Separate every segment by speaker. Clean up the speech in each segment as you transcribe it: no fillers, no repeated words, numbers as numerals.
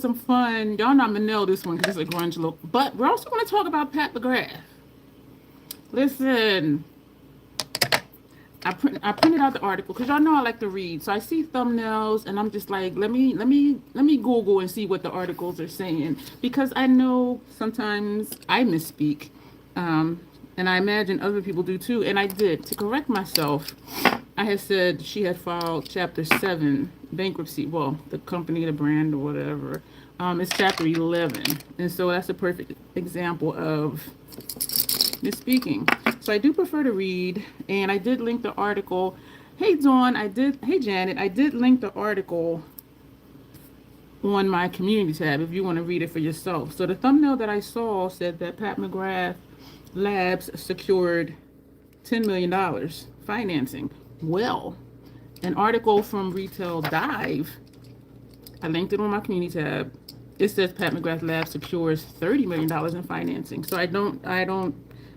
Speaker 1: some fun. Y'all know I'm gonna nail this one because it's a grunge look. But we're also gonna talk about Pat McGrath. Listen, I printed out the article because y'all know I like to read. So I see thumbnails and I'm just like, let me Google and see what the articles are saying because I know sometimes I misspeak, and I imagine other people do too. And I did to correct myself. I had said she had filed Chapter 7 bankruptcy. Well, the company, the brand, or whatever. It's Chapter 11, and so that's a perfect example of misspeaking. So I do prefer to read, and I did link the article. Hey Dawn, I did. Hey Janet, I did link the article on my community tab if you want to read it for yourself. So the thumbnail that I saw said that Pat McGrath Labs secured $10 million financing. Well, an article from Retail Dive, I linked it on my community tab. It says Pat McGrath Labs secures $30 million in financing. So I don't,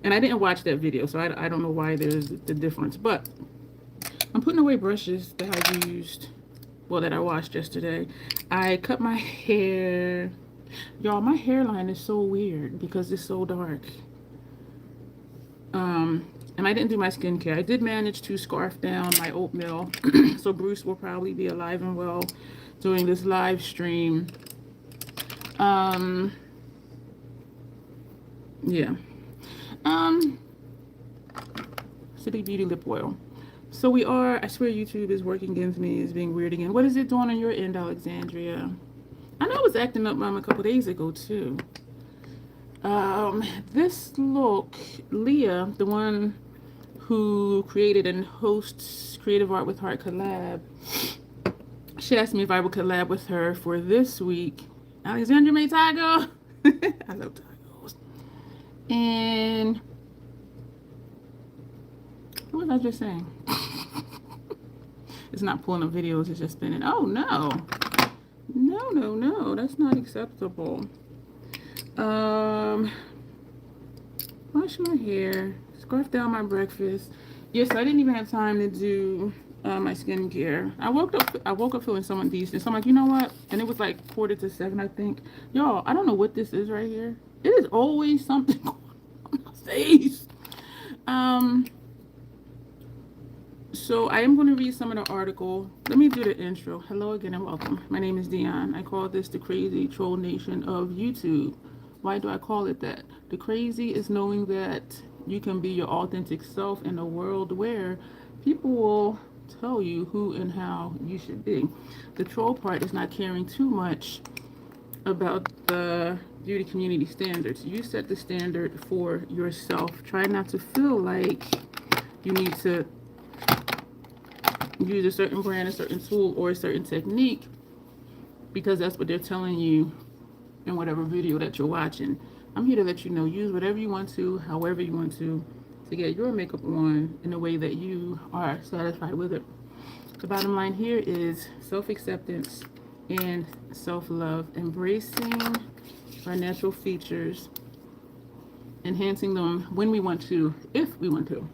Speaker 1: and I didn't watch that video, so I don't know why there's the difference. But I'm putting away brushes that I used, well, that I washed yesterday. I cut my hair. Y'all, my hairline is so weird because it's so dark. And I didn't do my skincare. I did manage to scarf down my oatmeal. So Bruce will probably be alive and well during this live stream. Yeah. City Beauty Lip Oil. So we are, I swear YouTube is working against me, is being weird again. What is it doing on your end, Alexandria? I know it was acting up a couple days ago too. This look, Leah, the one who created and hosts Creative Art with Heart collab, she asked me if I would collab with her for this week. Alexandria made Tiger. I love Tigers. And what was I just saying? It's not pulling up videos, it's just spinning. Oh no. No, that's not acceptable. Wash my hair, scarf down my breakfast. Yes, I didn't even have time to do my skincare. I woke up feeling somewhat decent. So I'm like, you know what? And it was like 6:45, I think. Y'all, I don't know what this is right here. It is always something going on my face. So I am going to read some of the article. Let me do the intro. Hello again and welcome. My name is Dion. I call this the crazy troll nation of YouTube. Why do I call it that? The crazy is knowing that you can be your authentic self in a world where people will tell you who and how you should be. The troll part is not caring too much about the beauty community standards. You set the standard for yourself. Try not to feel like you need to use a certain brand, a certain tool, or a certain technique because that's what they're telling you in whatever video that you're watching. I'm here to let you know, use whatever you want to, however you want to get your makeup on in a way that you are satisfied with it. The bottom line here is self-acceptance and self-love, embracing our natural features, enhancing them when we want to, if we want to,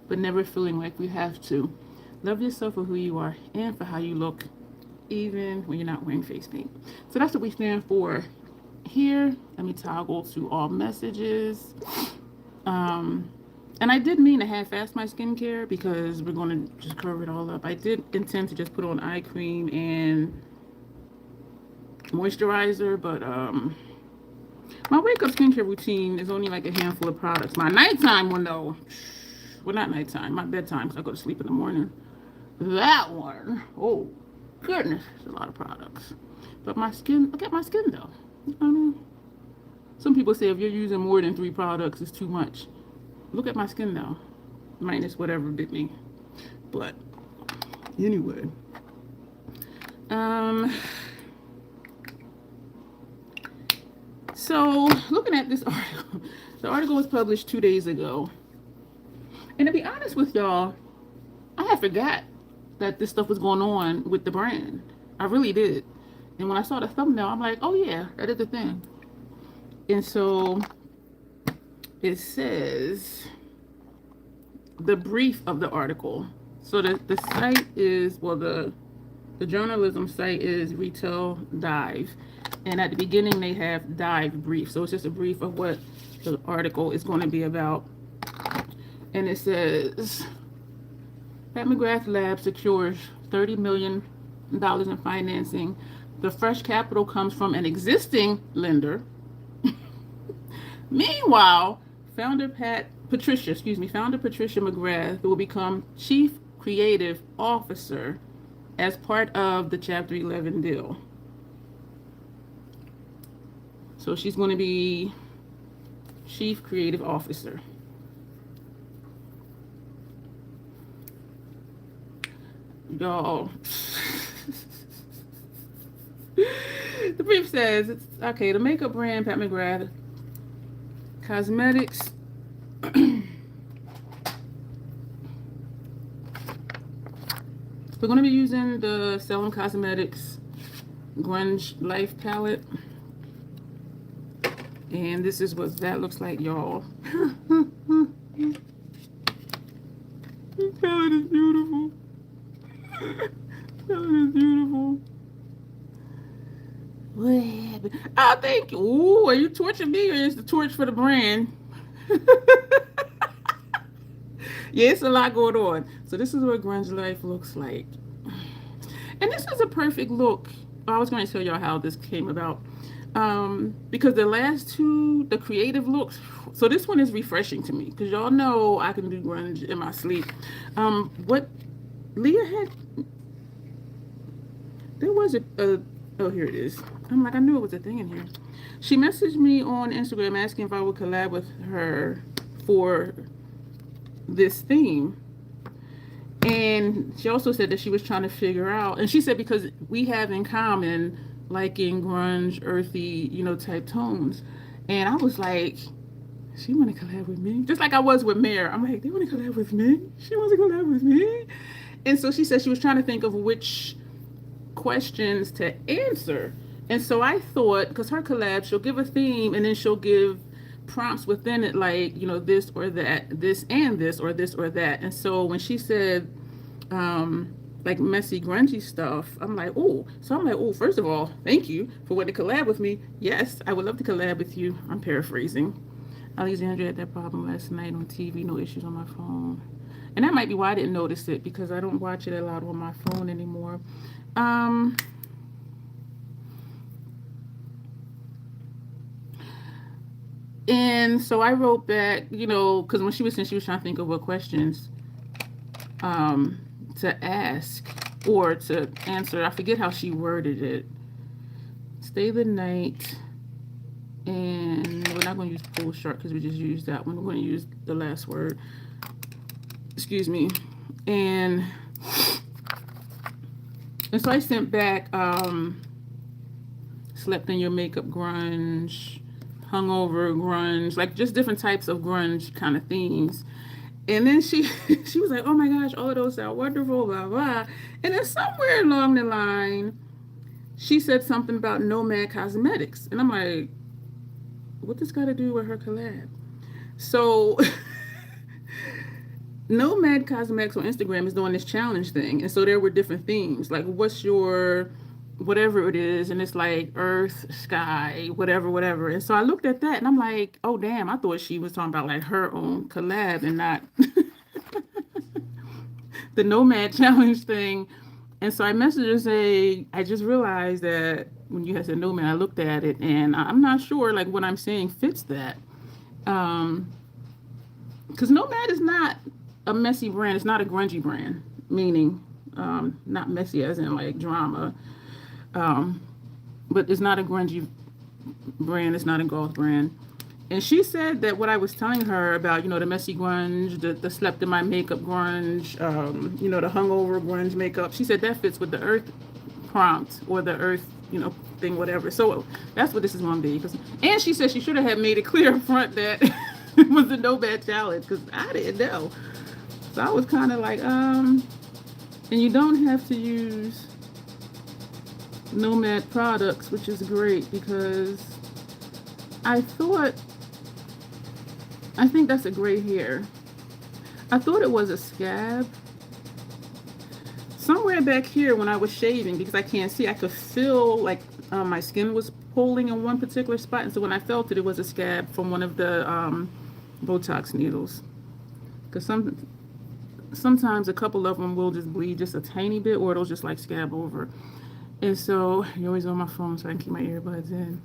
Speaker 1: but never feeling like we have to. Love yourself for who you are and for how you look, even when you're not wearing face paint. So that's what we stand for here. Let me toggle to all messages. And I did mean to half-ass my skincare because we're going to just cover it all up. I did intend to just put on eye cream and moisturizer, but my wake-up skincare routine is only like a handful of products. My nighttime one, though, well, not nighttime, my bedtime, because I go to sleep in the morning. That one, oh goodness, there's a lot of products. But my skin, look at my skin though. Some people say if you're using more than 3 products, it's too much. Look at my skin though, minus whatever bit me. But anyway, so looking at this article, the article was published 2 days ago. And to be honest with y'all, I had forgot that this stuff was going on with the brand. I really did. And when I saw the thumbnail, I'm like, oh yeah, that is the thing. And so it says the brief of the article. So the site is, well, the journalism site is Retail Dive. And at the beginning, they have dive brief. So it's just a brief of what the article is going to be about. And it says, Pat McGrath Lab secures $30 million in financing. The fresh capital comes from an existing lender. Meanwhile, founder Patricia McGrath will become Chief Creative Officer as part of the Chapter 11 deal. So she's going to be Chief Creative Officer. Y'all. The brief says, it's okay, the makeup brand Pat McGrath Cosmetics we're going to be using the Salem Cosmetics Grunge Life palette. And this is what that looks like, y'all. The palette is beautiful. The palette is beautiful. What happened? Oh, thank you. Ooh, are you torching me or is the torch for the brand? Yeah, it's a lot going on. So this is what Grunge Life looks like. And this is a perfect look. I was going to tell y'all how this came about. Because the last two, the creative looks, so this one is refreshing to me. Because y'all know I can do grunge in my sleep. What Leah had, there was oh, here it is. I'm like, I knew it was a thing in here. She messaged me on Instagram asking if I would collab with her for this theme. And she also said that she was trying to figure out, and she said because we have in common liking grunge, earthy, type tones. And I was like, she want to collab with me? Just like I was with Mare. I'm like, they want to collab with me? She wants to collab with me? And so she said she was trying to think of which questions to answer. And so I thought, because her collab, she'll give a theme and then she'll give prompts within it, like, this or that, this and this, or this or that. And so when she said like messy grungy stuff, I'm like, oh. So I'm like, oh, first of all, thank you for wanting to collab with me. Yes, I would love to collab with you. I'm paraphrasing. Alexandria had that problem last night on TV, no issues on my phone. And that might be why I didn't notice it, because I don't watch it a lot on my phone anymore. And so I wrote back, because when she was saying she was trying to think of what questions to ask or to answer. I forget how she worded it. Stay the night. And we're not going to use full shark because we just used that one. We're going to use the last word. Excuse me. And so I sent back slept in your makeup grunge, hungover grunge, like just different types of grunge kind of themes. And then she was like, oh my gosh, all of those sound wonderful, blah, blah. And then somewhere along the line, she said something about Nomad Cosmetics. And I'm like, what this got to do with her collab? So Nomad Cosmetics on Instagram is doing this challenge thing. And so there were different themes. Like, what's your whatever it is? And it's like earth, sky, whatever. And so I looked at that and I'm like, oh, damn, I thought she was talking about like her own collab and not the Nomad challenge thing. And so I messaged her saying, I just realized that when you had said Nomad, I looked at it and I'm not sure like what I'm saying fits that. Because Nomad is not a messy brand. It's not a grungy brand, meaning not messy as in like drama. But it's not a grungy brand. It's not a goth brand. And she said that what I was telling her about, the messy grunge, the slept in my makeup grunge, the hungover grunge makeup, she said that fits with the earth prompt or the earth, thing, whatever. So that's what this is going to be. And she said she should have made it clear up front that it was a Nomad challenge because I didn't know. So I was kind of like, and you don't have to use Nomad products, which is great because I think that's a gray hair. I thought it was a scab. Somewhere back here when I was shaving, because I can't see, I could feel like my skin was holding in one particular spot. And so when I felt it, it was a scab from one of the Botox needles. Because sometimes a couple of them will just bleed just a tiny bit, or it'll just like scab over. And so you're always on my phone, so I can keep my earbuds in.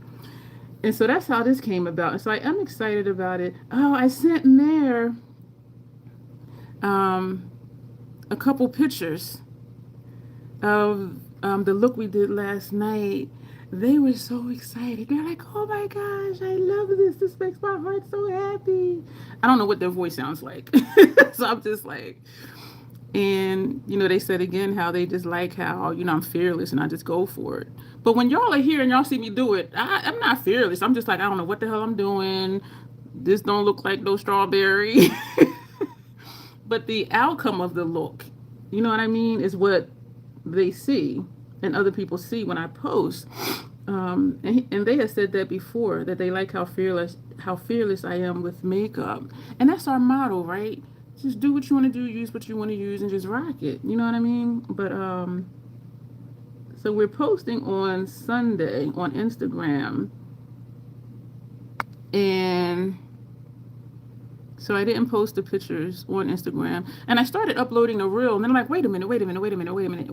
Speaker 1: And so that's how this came about. And so I'm excited about it. Oh, I sent Mare a couple pictures of the look we did last night. They were so excited. They're like, oh my gosh, I love this. This makes my heart so happy. I don't know what their voice sounds like. So I'm just like, and, you know, they said again how they just like how, you know, I'm fearless and I just go for it. But when y'all are here and y'all see me do it, I'm not fearless. I'm just like, I don't know what the hell I'm doing. This don't look like no strawberry. But the outcome of the look, you know what I mean, is what they see and other people see when I post. And they had said that before, that they like how fearless I am with makeup. And that's our motto, right? Just do what you want to do, use what you want to use, and just rock it. You know what I mean? But so we're posting on Sunday on Instagram, and so I didn't post the pictures on Instagram, and I started uploading a reel, and then I'm like, wait a minute,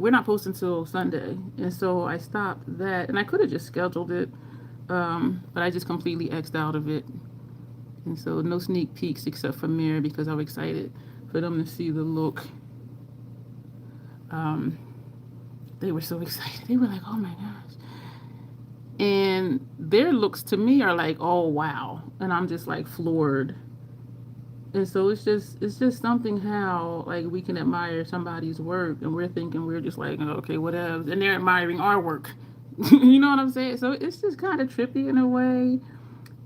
Speaker 1: we're not posting till Sunday, and so I stopped that, and I could have just scheduled it, but I just completely X'd out of it, and so no sneak peeks except for Mary, because I'm excited for them to see the look. They were so excited. They were like, oh my gosh. And their looks to me are like, oh wow, and I'm just like floored. And so it's just something how like we can admire somebody's work and we're thinking we're just like, okay, whatever, and they're admiring our work. You know what I'm saying? So it's just kind of trippy in a way.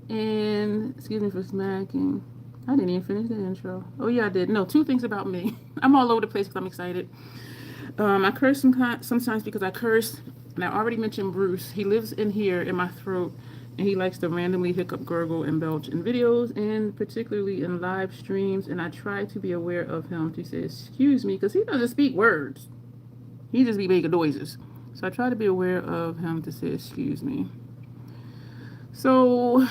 Speaker 1: And excuse me for smacking. I didn't even finish the intro. Oh yeah, I did. No, two things about me. I'm all over the place because I'm excited. I curse sometimes because I curse, and I already mentioned Bruce. He lives in here in my throat, and he likes to randomly hiccup, gurgle, and belch in videos, and particularly in live streams. And I try to be aware of him to say excuse me, because he doesn't speak words. He just be making noises. So I try to be aware of him to say excuse me. So,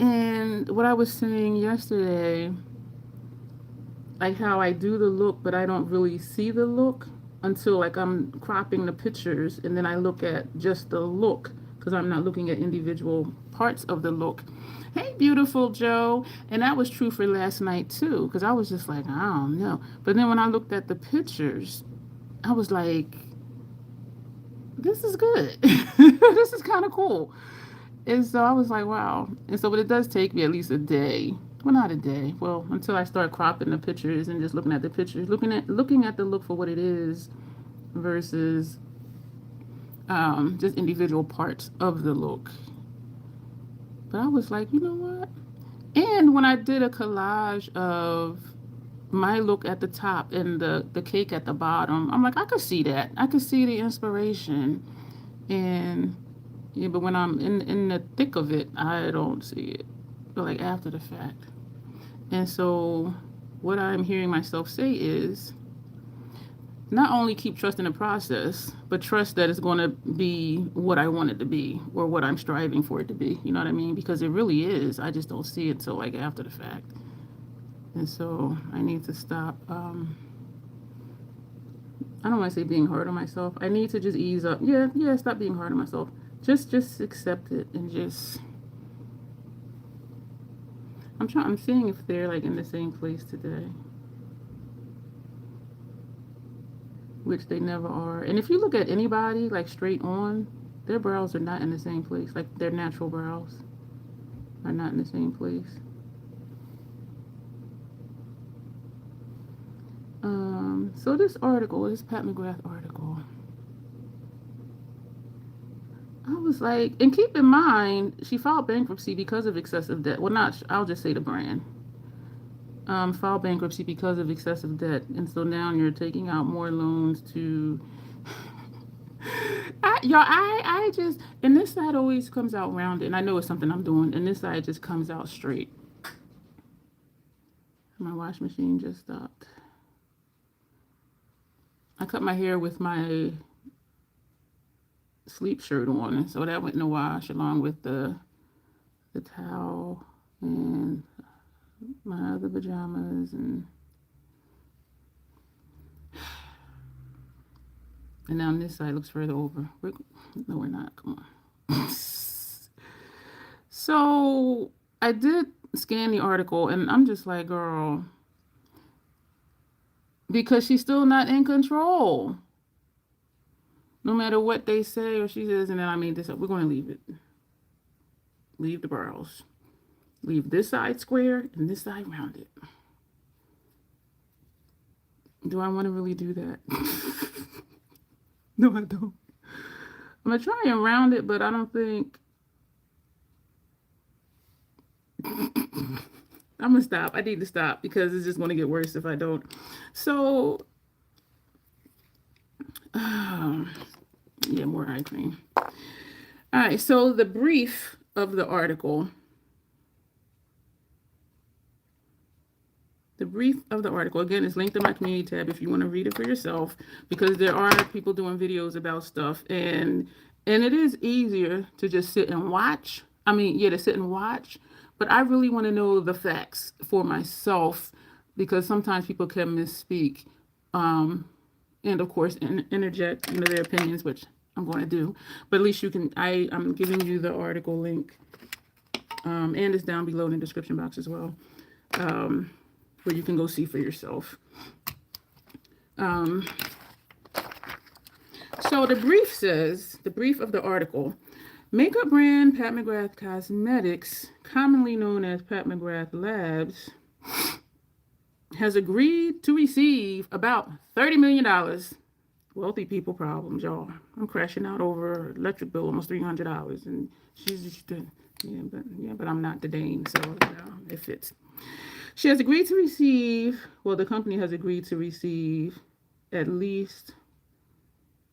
Speaker 1: and what I was saying yesterday, like how I do the look, but I don't really see the look until like I'm cropping the pictures, and then I look at just the look because I'm not looking at individual parts of the look. Hey, beautiful Joe. And that was true for last night too, because I was just like, I don't know. But then when I looked at the pictures, I was like, this is good. This is kind of cool. And so I was like, wow. And so, but it does take me at least a day. Well, not a day. Well, until I start cropping the pictures and just looking at the pictures, looking at the look for what it is versus just individual parts of the look. But I was like, you know what? And when I did a collage of my look at the top and the cake at the bottom, I'm like, I could see that. I could see the inspiration. And yeah, but when I'm in the thick of it, I don't see it. But like after the fact. And so what I'm hearing myself say is not only keep trusting the process, but trust that it's going to be what I want it to be or what I'm striving for it to be. You know what I mean? Because it really is. I just don't see it till like after the fact. And so I need to stop. I don't want to say being hard on myself. I need to just ease up. Yeah, stop being hard on myself. Just accept it and just. I'm seeing if they're like in the same place today, which they never are. And if you look at anybody like straight on, their brows are not in the same place. Like their natural brows are not in the same place. So this Pat McGrath article, I was like, and keep in mind, she filed bankruptcy because of excessive debt. Well, I'll just say the brand. Filed bankruptcy because of excessive debt. And so now you're taking out more loans to... I just... And this side always comes out rounded. And I know it's something I'm doing. And this side just comes out straight. My wash machine just stopped. I cut my hair with my sleep shirt on. So that went in the wash along with the towel and my other pajamas and now this side looks further over. No, we're not. Come on. So I did scan the article and I'm just like, girl, because she's still not in control. No matter what they say or she says, and then I made this up, we're going to leave it. Leave the brows. Leave this side square and this side rounded. Do I want to really do that? No, I don't. I'm going to try and round it, but I don't think... I'm going to stop. I need to stop because it's just going to get worse if I don't. So, yeah, more eye cream. All right, so the brief of the article. The brief of the article, again, is linked in my community tab if you want to read it for yourself, because there are people doing videos about stuff, and it is easier to just sit and watch. I mean, yeah, to sit and watch, but I really want to know the facts for myself, because sometimes people can misspeak, and of course, interject, their opinions, which I'm going to do, but at least you can, I'm giving you the article link, and it's down below in the description box as well. Where you can go see for yourself. So the brief says, the brief of the article, makeup brand Pat McGrath Cosmetics, commonly known as Pat McGrath Labs, has agreed to receive about $30 million. Wealthy people problems, y'all. I'm crashing out over electric bill, almost $300, and she's just, but I'm not the Dane, so it fits. She has agreed to receive, the company has agreed to receive at least,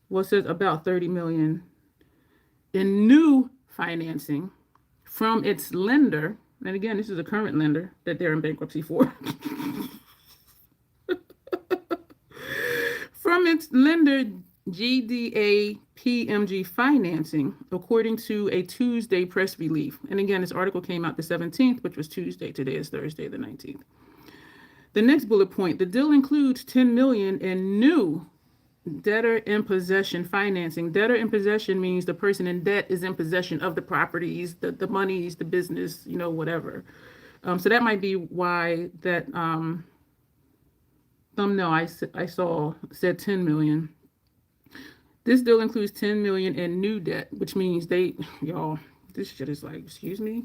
Speaker 1: it says about $30 million in new financing from its lender. And again, this is a current lender that they're in bankruptcy for. From its lender, GDA-PMG Financing, according to a Tuesday press release. And again, this article came out the 17th, which was Tuesday. Today is Thursday, the 19th. The next bullet point, the deal includes $10 million in new debtor in possession financing. Debtor in possession means the person in debt is in possession of the properties, the monies, the business, whatever. So that might be why that thumbnail I saw said $10 million. This deal includes $10 million in new debt, which means y'all, this shit is like, excuse me.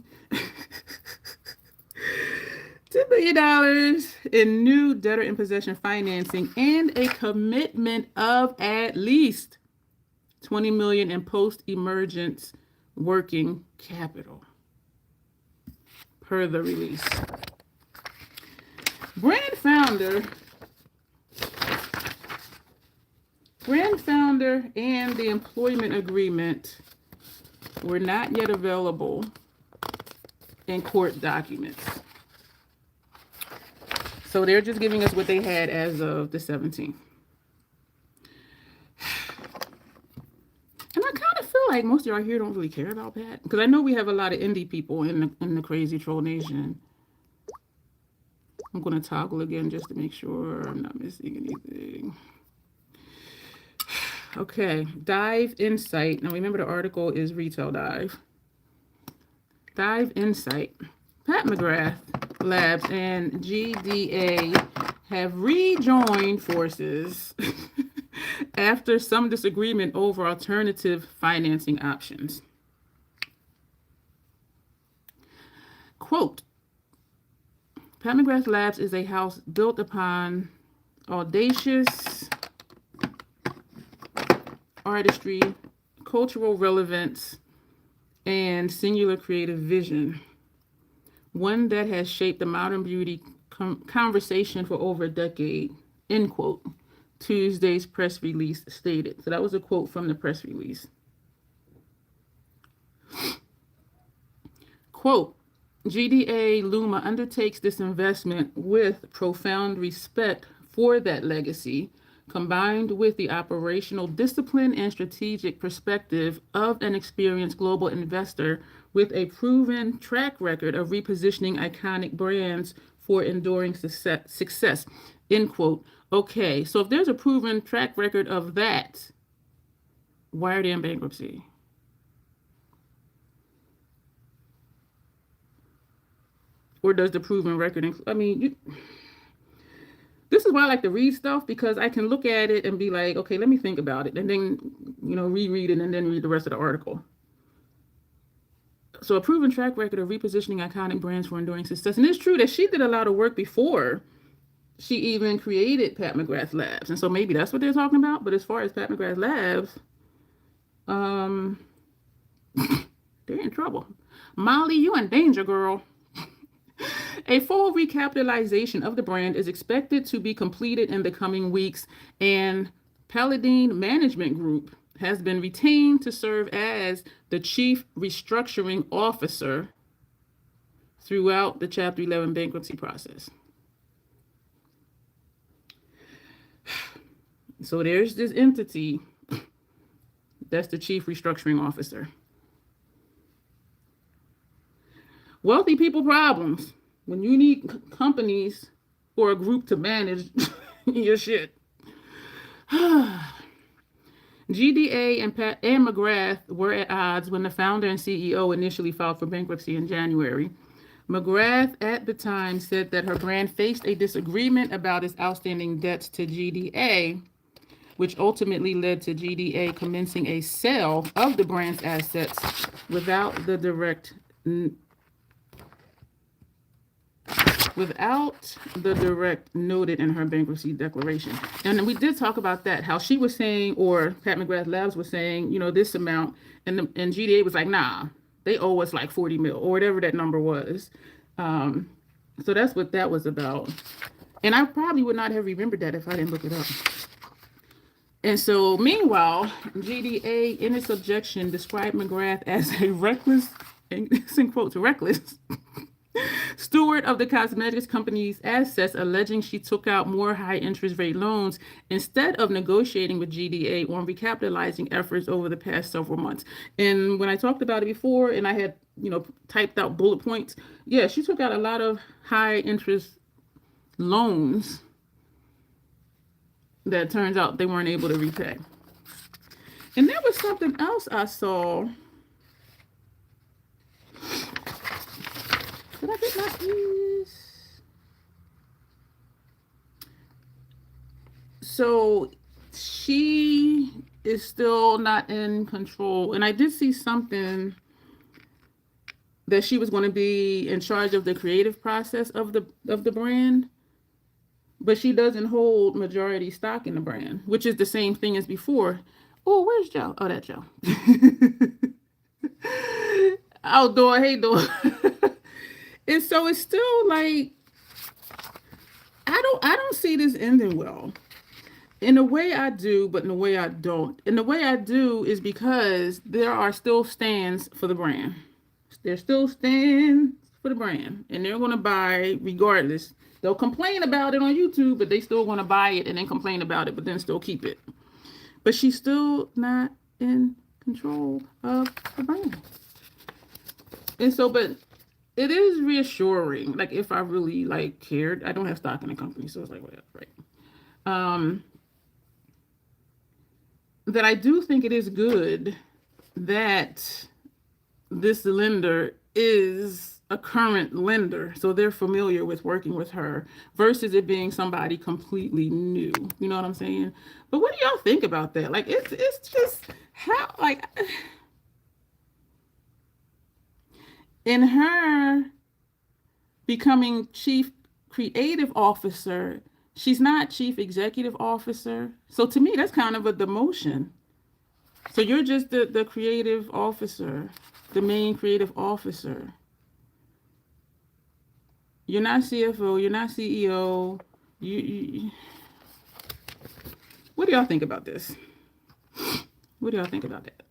Speaker 1: $10 million in new debtor in possession financing and a commitment of at least $20 million in post-emergence working capital, per the release. Brand founder and the employment agreement were not yet available in court documents. So they're just giving us what they had as of the 17th. And I kind of feel like most of y'all here don't really care about Pat, because I know we have a lot of indie people in the crazy troll nation. I'm going to toggle again just to make sure I'm not missing anything. Okay, Dive Insight. Now remember the article is Retail Dive. Dive Insight. Pat McGrath Labs and GDA have rejoined forces after some disagreement over alternative financing options. Quote, Pat McGrath Labs is a house built upon audacious artistry, cultural relevance, and singular creative vision. One that has shaped the modern beauty conversation for over a decade, end quote. Tuesday's press release stated. So that was a quote from the press release. Quote, GDA Luma undertakes this investment with profound respect for that legacy, combined with the operational discipline and strategic perspective of an experienced global investor with a proven track record of repositioning iconic brands for enduring success. End quote. Okay, so if there's a proven track record of that, why are they in bankruptcy? Or does the proven record include? I mean, this is why I like to read stuff, because I can look at it and be like, okay, let me think about it, and then, reread it and then read the rest of the article. So a proven track record of repositioning iconic brands for enduring success. And it's true that she did a lot of work before she even created Pat McGrath Labs. And so maybe that's what they're talking about. But as far as Pat McGrath Labs, they're in trouble. Molly, you in danger, girl. A full recapitalization of the brand is expected to be completed in the coming weeks, and Paladine Management Group has been retained to serve as the chief restructuring officer throughout the Chapter 11 bankruptcy process. So there's this entity that's the chief restructuring officer. Wealthy people problems. When you need companies or a group to manage your shit. GDA and McGrath were at odds when the founder and CEO initially filed for bankruptcy in January. McGrath at the time said that her brand faced a disagreement about its outstanding debts to GDA, which ultimately led to GDA commencing a sale of the brand's assets without the direct noted in her bankruptcy declaration. And we did talk about that, how she was saying, or Pat McGrath Labs was saying, this amount, and GDA was like, nah, they owe us like 40 mil or whatever that number was. So that's what that was about. And I probably would not have remembered that if I didn't look it up. And so meanwhile, GDA in its objection described McGrath as a reckless, and it's in quotes, reckless steward of the cosmetics company's assets, alleging she took out more high interest rate loans instead of negotiating with GDA on recapitalizing efforts over the past several months. And when I talked about it before, and I had, typed out bullet points, yeah, she took out a lot of high interest loans that turns out they weren't able to repay. And there was something else I saw. Did I get my keys? So she is still not in control. And I did see something that she was going to be in charge of the creative process of the brand, but she doesn't hold majority stock in the brand, which is the same thing as before. Oh, where's Joe? Oh, that's Joe. Outdoor, hey door. And so it's still like, I don't see this ending well. In a way I do, but in a way I don't. In the way I do is because there are still stands for the brand. There's still stands for the brand, and they're going to buy regardless. They'll complain about it on YouTube, but they still want to buy it and then complain about it, but then still keep it. But she's still not in control of the brand. And so, but it is reassuring, like if I really cared. I don't have stock in the company, so it's like whatever, right? That I do think it is good that this lender is a current lender, so they're familiar with working with her versus it being somebody completely new. You know what I'm saying? But what do y'all think about that? It's just how in her becoming chief creative officer, she's not chief executive officer. So to me, that's kind of a demotion. So you're just the creative officer, the main creative officer. You're not CFO, you're not CEO. What do y'all think about this? What do y'all think about that?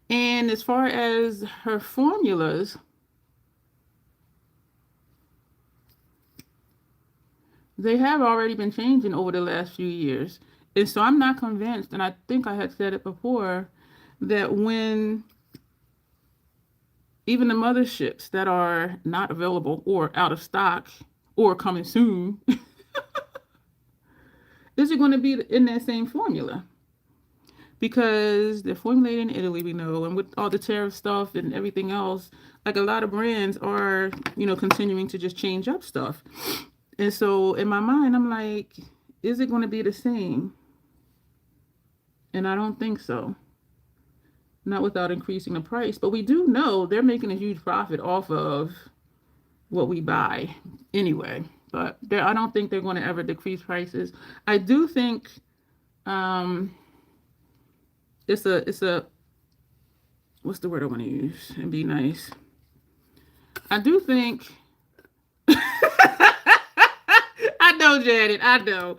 Speaker 1: And as far as her formulas, They have already been changing over the last few years. And so I'm not convinced, and I think I had said it before, that when even the motherships that are not available or out of stock or coming soon, is it going to be in that same formula? Because they're formulated in Italy, we know, and with all the tariff stuff and everything else, like a lot of brands are, continuing to just change up stuff. And so in my mind, I'm like, is it going to be the same? And I don't think so. Not without increasing the price. But we do know they're making a huge profit off of what we buy anyway. But I don't think they're going to ever decrease prices. I do think it's a what's the word I want to use and be nice. I do think I know, Janet. I know.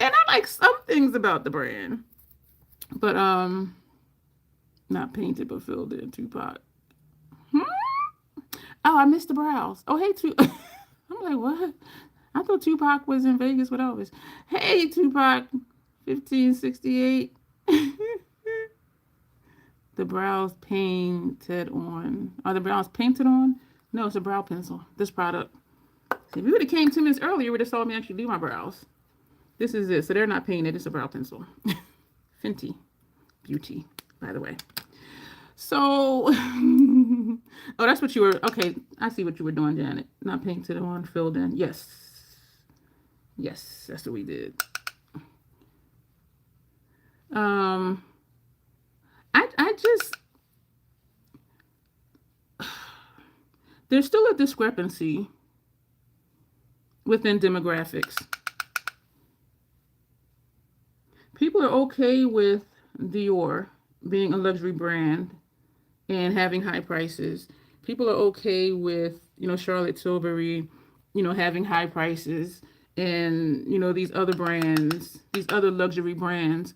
Speaker 1: And I like some things about the brand. But not painted but filled in. Tupac. Oh, I missed the brows. Oh, hey, Tupac. I'm like, what? I thought Tupac was in Vegas with Elvis. Hey, Tupac, 1568. The brows painted on. Are the brows painted on? No, it's a brow pencil. This product. See, if you would have came 2 minutes earlier, you would have saw me actually do my brows. This is it. So they're not painted. It's a brow pencil. Fenty Beauty, by the way. So, oh, that's what you were. Okay, I see what you were doing, Janet. Not painted on, filled in. Yes, that's what we did. I just there's still a discrepancy within demographics. People are okay with Dior being a luxury brand and having high prices. People are okay with, Charlotte Tilbury, having high prices and, these other brands, these other luxury brands.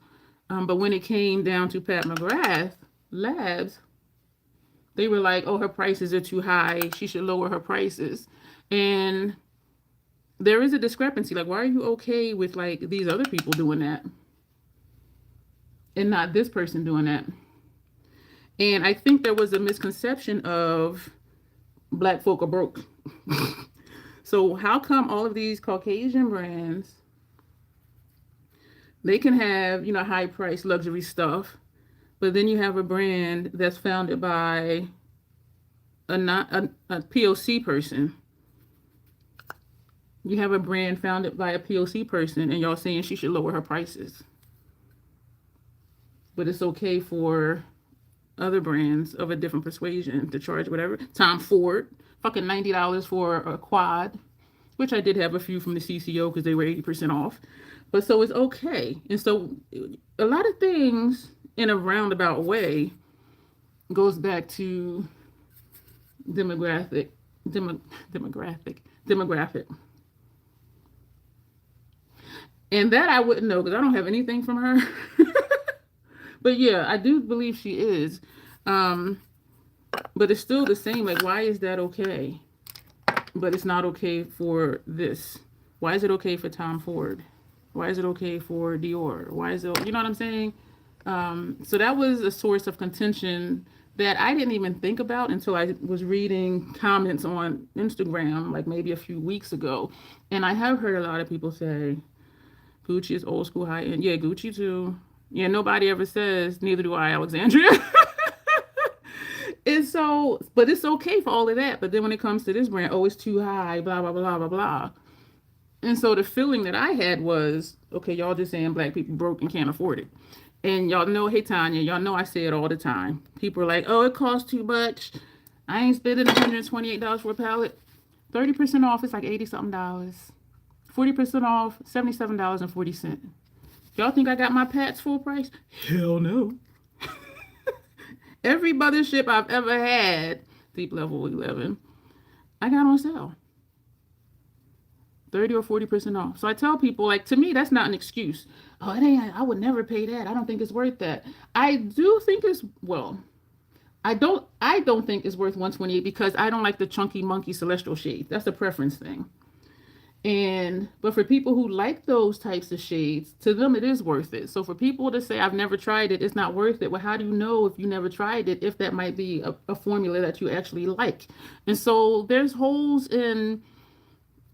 Speaker 1: But when it came down to Pat McGrath Labs, they were like, oh, her prices are too high. She should lower her prices. And there is a discrepancy. Like, why are you okay with, like, these other people doing that and not this person doing that? And I think there was a misconception of black folk are broke. So how come all of these Caucasian brands, they can have, high price luxury stuff, but then you have a brand that's founded by a POC person. You have a brand founded by a POC person, and y'all saying she should lower her prices. But it's okay for other brands of a different persuasion to charge whatever. Tom Ford, fucking $90 for a quad, which I did have a few from the CCO because they were 80% off. But so it's okay. And so a lot of things in a roundabout way goes back to demographic. And that I wouldn't know because I don't have anything from her. But yeah, I do believe she is. But it's still the same. Like, why is that okay? But it's not okay for this. Why is it okay for Tom Ford? Why is it okay for Dior? Why is it, you know what I'm saying? So that was a source of contention that I didn't even think about until I was reading comments on Instagram, like maybe a few weeks ago. And I have heard a lot of people say, Gucci is old school high end. Yeah, Gucci too. Yeah, nobody ever says, neither do I, Alexandria. And so, but it's okay for all of that. But then when it comes to this brand, oh, it's too high, blah, blah, blah, blah, blah. And so the feeling that I had was, okay, y'all just saying black people broke and can't afford it. And y'all know, hey, Tanya, y'all know I say it all the time. People are like, oh, it costs too much. I ain't spending $128 for a palette. 30% off, it's like $80-something. 40% off, $77.40. Y'all think I got my Pats full price? Hell no. Every mothership I've ever had, deep level 11, I got on sale. 30 or 40% off. So I tell people, like, to me, that's not an excuse. Oh, it ain't, I would never pay that. I don't think it's worth that. I do think it's, well, I don't think it's worth 128 because I don't like the chunky monkey celestial shade. That's a preference thing. But for people who like those types of shades, to them it is worth it. So for people to say I've never tried it, it's not worth it. Well, how do you know if you never tried it if that might be a formula that you actually like? And so there's holes in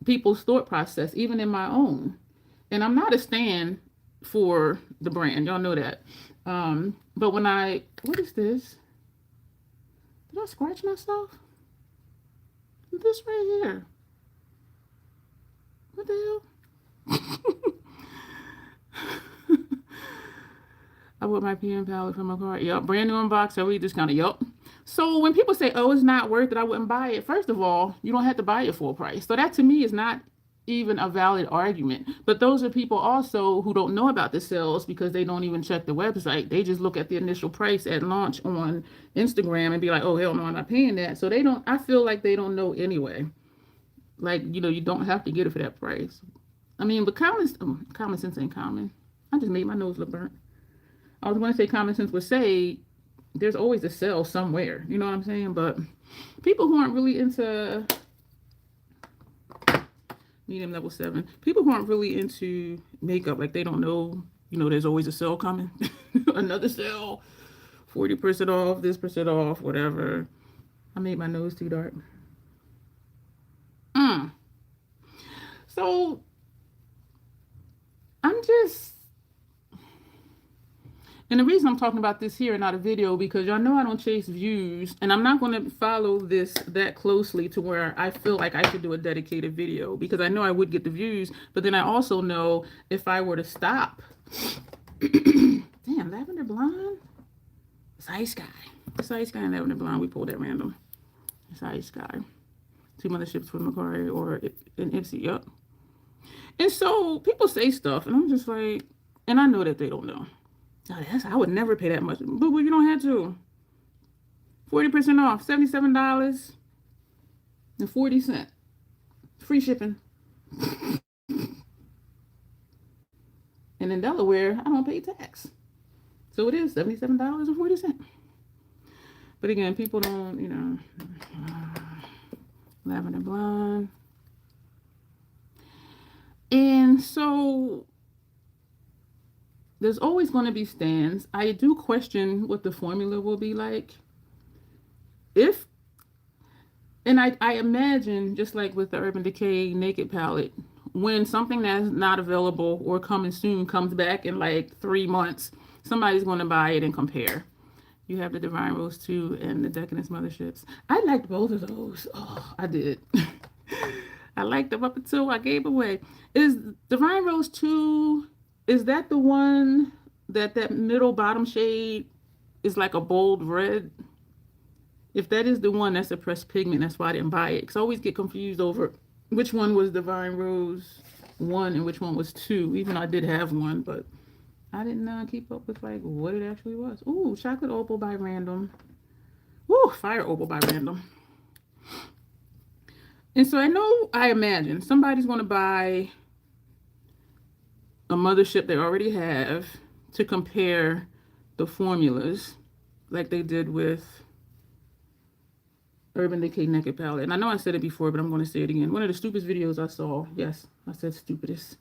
Speaker 1: people's thought process, even in my own. And I'm not a stan for the brand, y'all know that. But when what is this? Did I scratch myself? This right here. What the hell? I bought my PM palette from my car. Yup, brand new unbox, every discounted. Yup. So when people say, oh, it's not worth it, I wouldn't buy it. First of all, you don't have to buy it full price. So that to me is not even a valid argument. But those are people also who don't know about the sales because they don't even check the website. They just look at the initial price at launch on Instagram and be like, oh, hell no, I'm not paying that. So I feel like they don't know anyway. Like, you don't have to get it for that price. I mean, but common sense ain't common. I just made my nose look burnt. I was going to say common sense would say there's always a sale somewhere. You know what I'm saying? But people who aren't really into medium level 7, people who aren't really into makeup, like they don't know, there's always a sale coming. Another sale, 40% off, this percent off, whatever. I made my nose too dark. So and the reason I'm talking about this here and not a video, because y'all know I don't chase views, and I'm not going to follow this that closely to where I feel like I should do a dedicated video, because I know I would get the views, but then I also know if I were to stop, damn, Lavender Blonde, it's Ice Sky. It's Ice Sky and Lavender Blonde, we pulled at random. It's Ice Sky. 2 motherships for Macari or an Ipsy, yup. And so people say stuff, and I'm just like, and I know that they don't know. I would never pay that much. But you don't have to. 40% off, $77.40. Free shipping. And in Delaware, I don't pay tax. So it is $77.40. But again, people don't, Lavender Blonde. And so there's always going to be stands. I do question what the formula will be like. And I imagine, just like with the Urban Decay Naked Palette, when something that's not available or coming soon comes back in like 3 months, somebody's going to buy it and compare. You have the Divine Rose 2 and the Decadence Motherships. I liked both of those. Oh, I did. I liked them up until I gave away. Is Divine Rose 2, is that the one that middle bottom shade is like a bold red? If that is the one, that's a pressed pigment. That's why I didn't buy it. Because I always get confused over which one was Divine Rose 1 and which one was 2. Even though I did have one, but I didn't keep up with like what it actually was. Ooh, Chocolate Opal by Random. Ooh, Fire Opal by Random. And so I imagine somebody's going to buy a mothership they already have to compare the formulas like they did with Urban Decay Naked Palette. And I know I said it before, but I'm going to say it again. One of the stupidest videos I saw, yes, I said stupidest,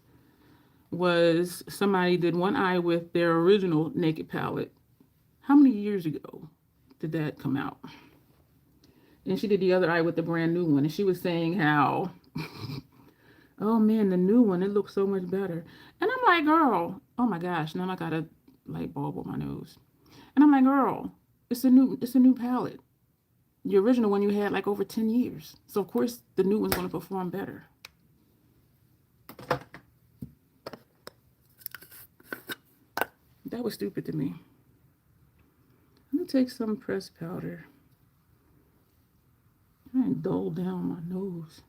Speaker 1: was somebody did one eye with their original Naked Palette. How many years ago did that come out? And she did the other eye with the brand new one. And she was saying how, oh man, the new one, it looks so much better. And I'm like, girl, oh my gosh, now I got a light bulb on my nose. And I'm like, girl, it's a new palette. The original one you had like over 10 years. So of course the new one's going to perform better. That was stupid to me. I'm going to take some pressed powder. And dull down my nose.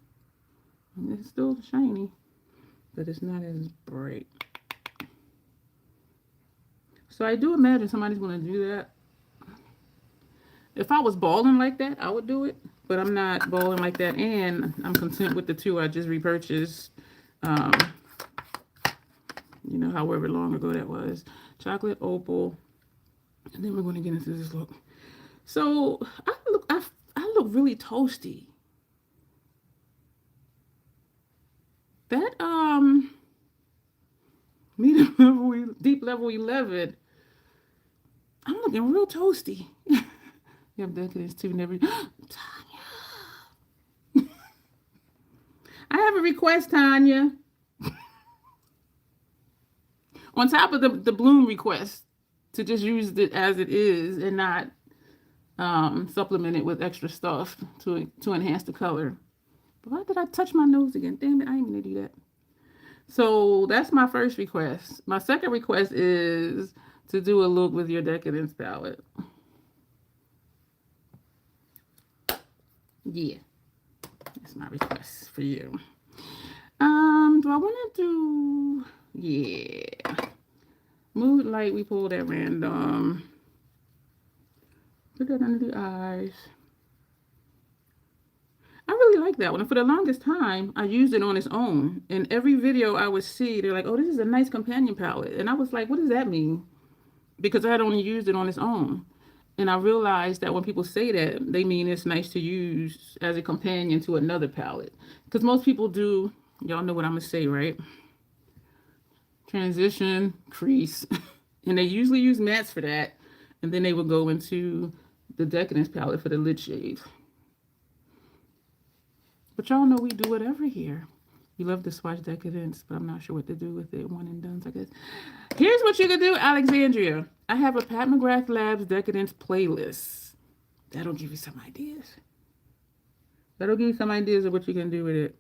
Speaker 1: And it's still shiny, but it's not as bright. So I do imagine somebody's going to do that. If I was balling like that, I would do it, but I'm not balling like that, and I'm content with the 2 I just repurchased. However long ago that was. Chocolate Opal, and then we're going to get into this look. So I look really toasty. That medium level, deep level 11. I'm looking real toasty. You have decadence too. Never. Tanya, I have a request, Tanya. On top of the bloom request, to just use it as it is and not supplement it with extra stuff to enhance the color. But why did I touch my nose again? Damn it, I ain't gonna do that. So that's my first request. My second request is to do a look with your Decadence palette. Yeah, that's my request for you. Do I want to do? Yeah, mood light. We pulled at random. Put that under the eyes. I really like that one. And for the longest time, I used it on its own. In every video I would see, they're like, oh, this is a nice companion palette. And I was like, what does that mean? Because I had only used it on its own. And I realized that when people say that, they mean it's nice to use as a companion to another palette. Because most people do, y'all know what I'm going to say, right? Transition, crease. And they usually use mattes for that. And then they would go into the Decadence palette for the lid shade. But y'all know we do whatever here. We love to swatch Decadence, but I'm not sure what to do with it. One and done, I guess. Here's what you can do, Alexandria. I have a Pat McGrath Labs Decadence playlist. That'll give you some ideas. That'll give you some ideas of what you can do with it.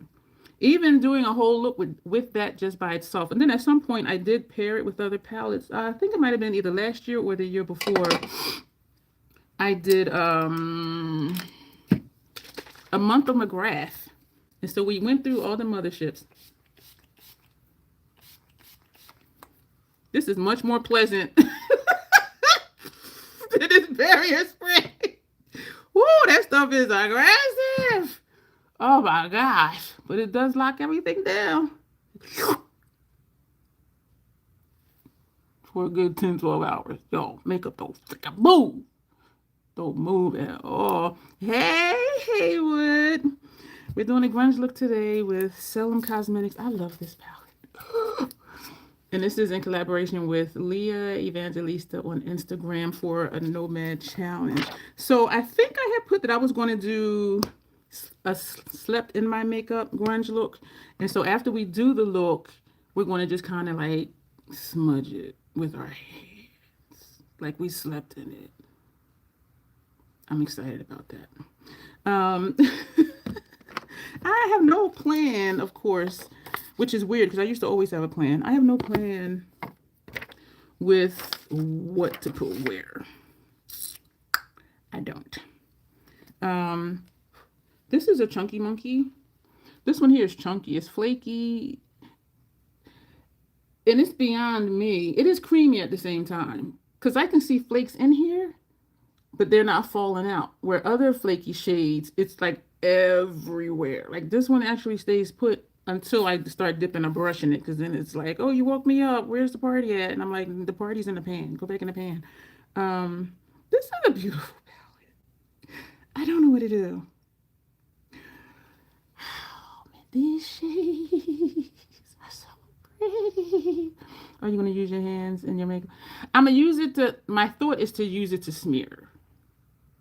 Speaker 1: Even doing a whole look with that just by itself. And then at some point, I did pair it with other palettes. I think it might have been either last year or the year before. I did a month of McGrath. And so we went through all the motherships. This is much more pleasant than this barrier spray. Woo, that stuff is aggressive. Oh my gosh. But it does lock everything down. For a good 10, 12 hours. Yo, makeup don't freaking move. Don't move at all. Hey, Haywood. We're doing a grunge look today with Selim Cosmetics. I love this palette. And this is in collaboration with Leah Evangelista on Instagram for a Nomad Challenge. So I think I had put that I was going to do a slept in my makeup grunge look. And so after we do the look, we're going to just kind of like smudge it with our hands. Like we slept in it. I'm excited about that. I have no plan, of course, which is weird because I used to always have a plan. I have no plan with what to put where. I don't. This is a Chunky Monkey. This one here is chunky. It's flaky. And it's beyond me. It is creamy at the same time. Because I can see flakes in here, but they're not falling out. Where other flaky shades, it's like everywhere. Like this one actually stays put until I start dipping a brush in it, because then it's like, oh, you woke me up, where's the party at? And I'm like, the party's in the pan, go back in the pan. This is a beautiful palette. I don't know what to do. Oh man, these shades are so pretty. Are you going to use your hands in your makeup? I'm going to use it to, my thought is to use it to smear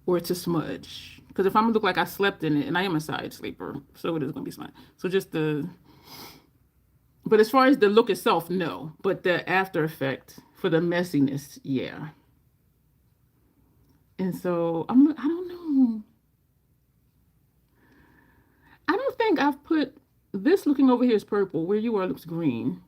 Speaker 1: or to smudge. Because if I'm going to look like I slept in it, and I am a side sleeper, so it is going to be smudge. So just the, but as far as the look itself, no. But the after effect for the messiness, yeah. And so I don't know. I don't think I've put, this looking over here is purple. Where you are looks green.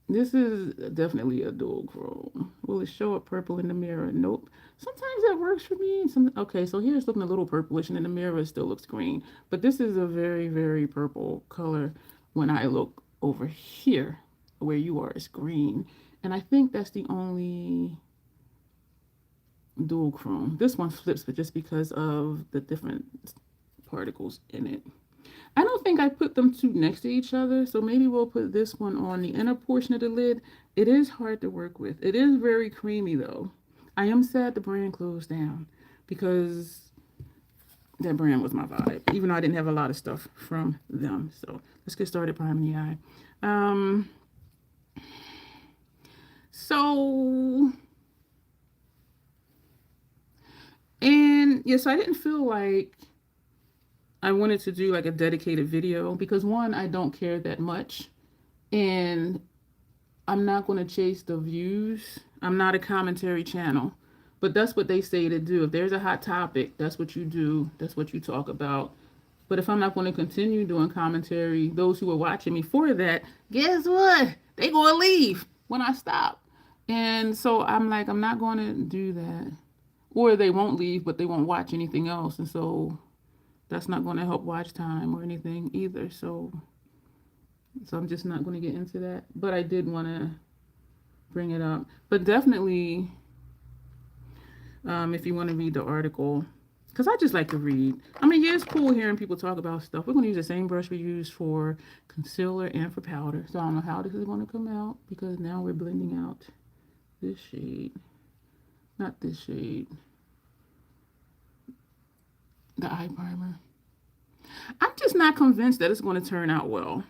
Speaker 1: This is definitely a dual chrome. Will it show up purple in the mirror? Nope. Sometimes that works for me. Okay, so here it's looking a little purplish, and in the mirror it still looks green. But this is a very, very purple color when I look over here. Where you are is green. And I think that's the only dual chrome. This one flips, but just because of the different particles in it. I don't think I put them two next to each other, so maybe we'll put this one on the inner portion of the lid. It is hard to work with. It is very creamy though. I am sad the brand closed down. because that brand was my vibe, even though I didn't have a lot of stuff from them. So let's get started priming the eye. So I didn't feel like I wanted to do like a dedicated video because one, I don't care that much, and I'm not going to chase the views. I'm not a commentary channel, but that's what they say to do. If there's a hot topic, that's what you do. That's what you talk about. But if I'm not going to continue doing commentary, those who are watching me for that, guess what? They going to leave when I stop. And so I'm like, I'm not going to do that. Or they won't leave, but they won't watch anything else. And so that's not going to help watch time or anything either. So I'm just not going to get into that. But I did want to bring it up. But definitely, if you want to read the article, because I just like to read. I mean, yeah, it's cool hearing people talk about stuff. We're going to use the same brush we use for concealer and for powder. So I don't know how this is going to come out because now we're blending out this shade. Not this shade. The eye primer. I'm just not convinced that it's going to turn out well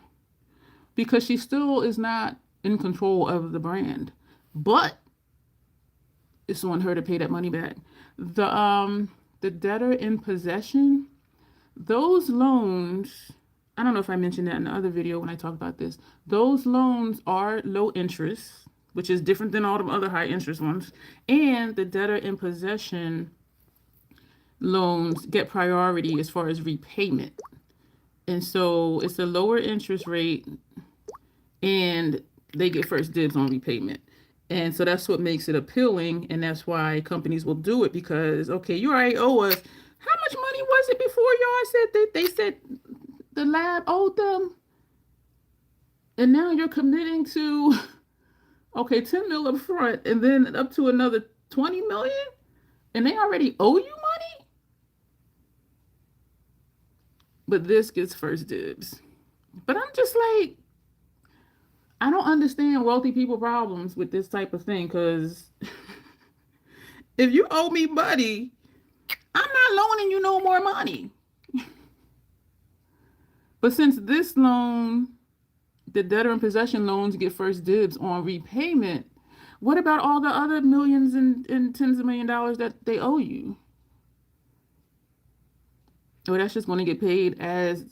Speaker 1: because she still is not in control of the brand. But it's on her to pay that money back. The debtor in possession, those loans, I don't know if I mentioned that in the other video when I talked about this. Those loans are low interest, which is different than all the other high interest ones. And the debtor in possession loans get priority as far as repayment. And so it's a lower interest rate and they get first dibs on repayment. And so that's what makes it appealing. And that's why companies will do it because, okay, you already owe us. How much money was it before y'all said that they said the lab owed them? And now you're committing to, okay, 10 mil up front and then up to another 20 million? And they already owe you money? But this gets first dibs. But I'm just like, I don't understand wealthy people problems with this type of thing because if you owe me money, I'm not loaning you no more money. But since this loan, the debtor in possession loans get first dibs on repayment, what about all the other millions and tens of million dollars that they owe you? Or that's just going to get paid as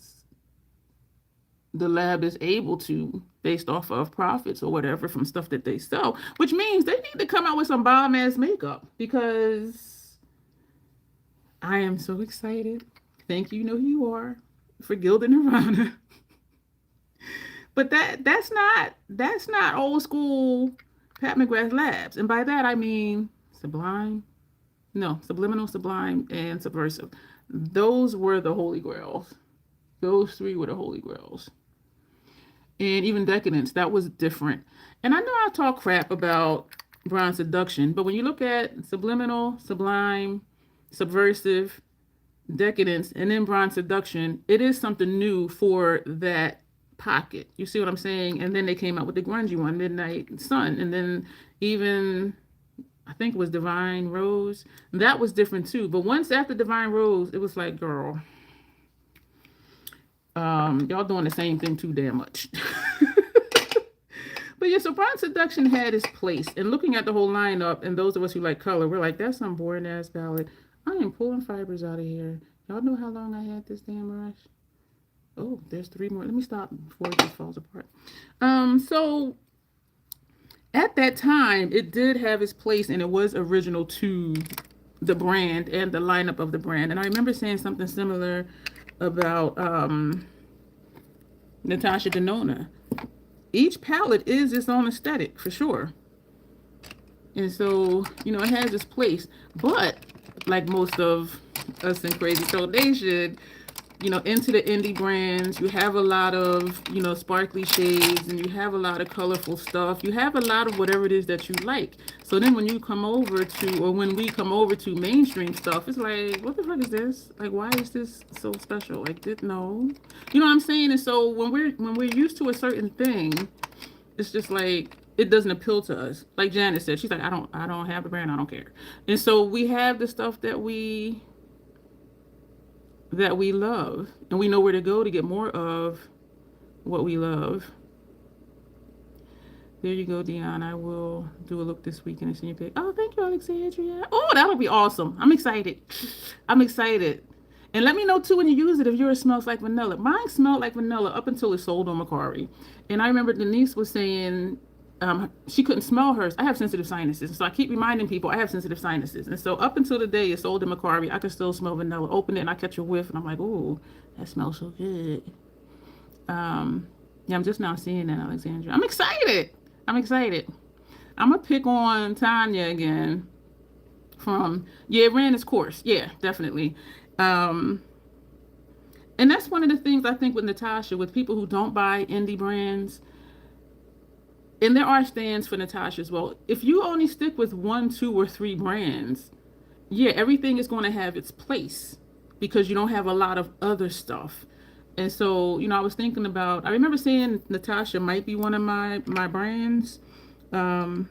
Speaker 1: the lab is able to, based off of profits or whatever from stuff that they sell, which means they need to come out with some bomb ass makeup because I am so excited. Thank you, know who you are, for Gilda Nirvana. But that's not old school Pat McGrath Labs. And by that I mean Subliminal, Sublime, and Subversive. Those were the holy grails. Those three were the holy grails. And even Decadence, that was different. And I know I talk crap about Bronze Seduction, but when you look at Subliminal, Sublime, Subversive, Decadence, and then Bronze Seduction, it is something new for that pocket. You see what I'm saying? And then they came out with the grungy one, Midnight Sun. And then even, I think it was Divine Rose. That was different too. But once after Divine Rose, it was like, girl, y'all doing the same thing too damn much. But yeah, so Bronze Seduction had its place. And looking at the whole lineup, and those of us who like color, we're like, that's some boring ass palette. I am pulling fibers out of here. Y'all know how long I had this damn brush? Oh, there's 3 more. Let me stop before it just falls apart. So at that time, it did have its place, and it was original to the brand and the lineup of the brand. And I remember saying something similar about Natasha Denona. Each palette is its own aesthetic, for sure. And so, it has its place. But, like most of us in Crazy Soul Nation, into the indie brands, you have a lot of, sparkly shades, and you have a lot of colorful stuff. You have a lot of whatever it is that you like. So then when you come over to, or when we come over to mainstream stuff, it's like, what the fuck is this? Like, why is this so special? Like, no. You know what I'm saying? And so when we're used to a certain thing, it's just like, it doesn't appeal to us. Like Janet said, she's like, I don't have the brand, I don't care. And so we have the stuff that we love, and we know where to go to get more of what we love. There you go, Dion. I will do a look this weekend and send you a pic. Oh, thank you, Alexandria. Oh, that'll be awesome. I'm excited. I'm excited. And let me know too when you use it if yours smells like vanilla. Mine smelled like vanilla up until it sold on Macari. And I remember Denise was saying she couldn't smell hers. I have sensitive sinuses. So I keep reminding people I have sensitive sinuses. And so up until the day it sold in Macari, I could still smell vanilla. Open it and I catch a whiff and I'm like, ooh, that smells so good. Yeah, I'm just now seeing that, Alexandria. I'm excited. I'm excited. I'm going to pick on Tanya again it ran its course. Yeah, definitely. And that's one of the things I think with Natasha, with people who don't buy indie brands, and there are stands for Natasha as well. If you only stick with 1, 2, or 3 brands, yeah, everything is going to have its place because you don't have a lot of other stuff. And so, I was thinking about, I remember saying Natasha might be one of my brands. And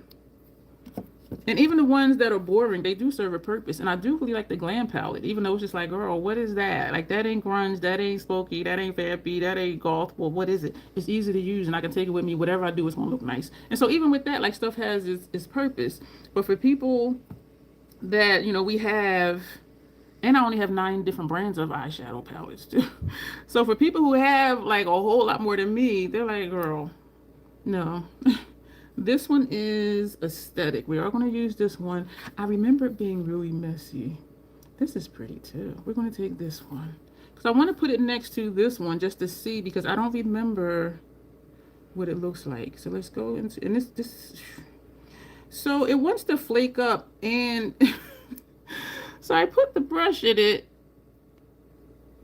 Speaker 1: even the ones that are boring, they do serve a purpose. And I do really like the glam palette, even though it's just like, girl, what is that? Like, that ain't grunge, that ain't spooky, that ain't vampy, that ain't goth. Well, what is it? It's easy to use, and I can take it with me. Whatever I do, it's going to look nice. And so even with that, like, stuff has its purpose. But for people that, we have... And I only have 9 different brands of eyeshadow palettes, too. So for people who have, like, a whole lot more than me, they're like, girl, no. This one is aesthetic. We are going to use this one. I remember it being really messy. This is pretty, too. We're going to take this one. Because I want to put it next to this one just to see, because I don't remember what it looks like. So let's go into... And this... So it wants to flake up, and... So I put the brush in it,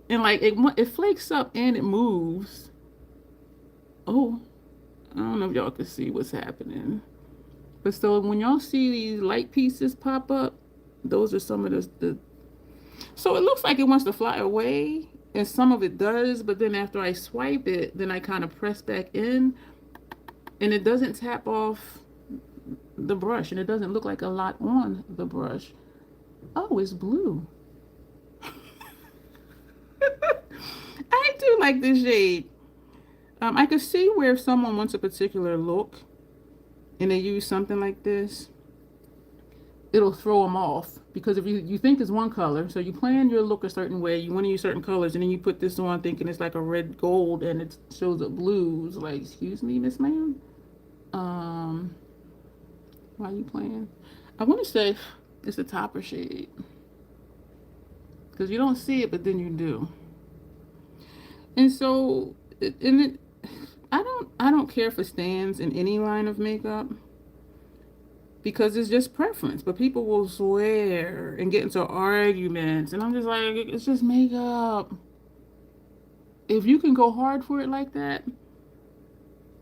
Speaker 1: and like it flakes up and it moves. Oh, I don't know if y'all can see what's happening. But so when y'all see these light pieces pop up, those are some of the so it looks like it wants to fly away, and some of it does, but then after I swipe it, then I kind of press back in, and it doesn't tap off the brush, and it doesn't look like a lot on the brush. Oh, it's blue. I do like this shade. I could see where if someone wants a particular look and they use something like this, it'll throw them off. Because if you think it's one color, so you plan your look a certain way, you want to use certain colors, and then you put this on thinking it's like a red gold and it shows up blues. Like, excuse me, Miss Ma'am? Why are you playing? I want to say... It's a topper shade, because you don't see it, but then you do. And so, I don't care for stands in any line of makeup, because it's just preference. But people will swear and get into arguments, and I'm just like, it's just makeup. If you can go hard for it like that,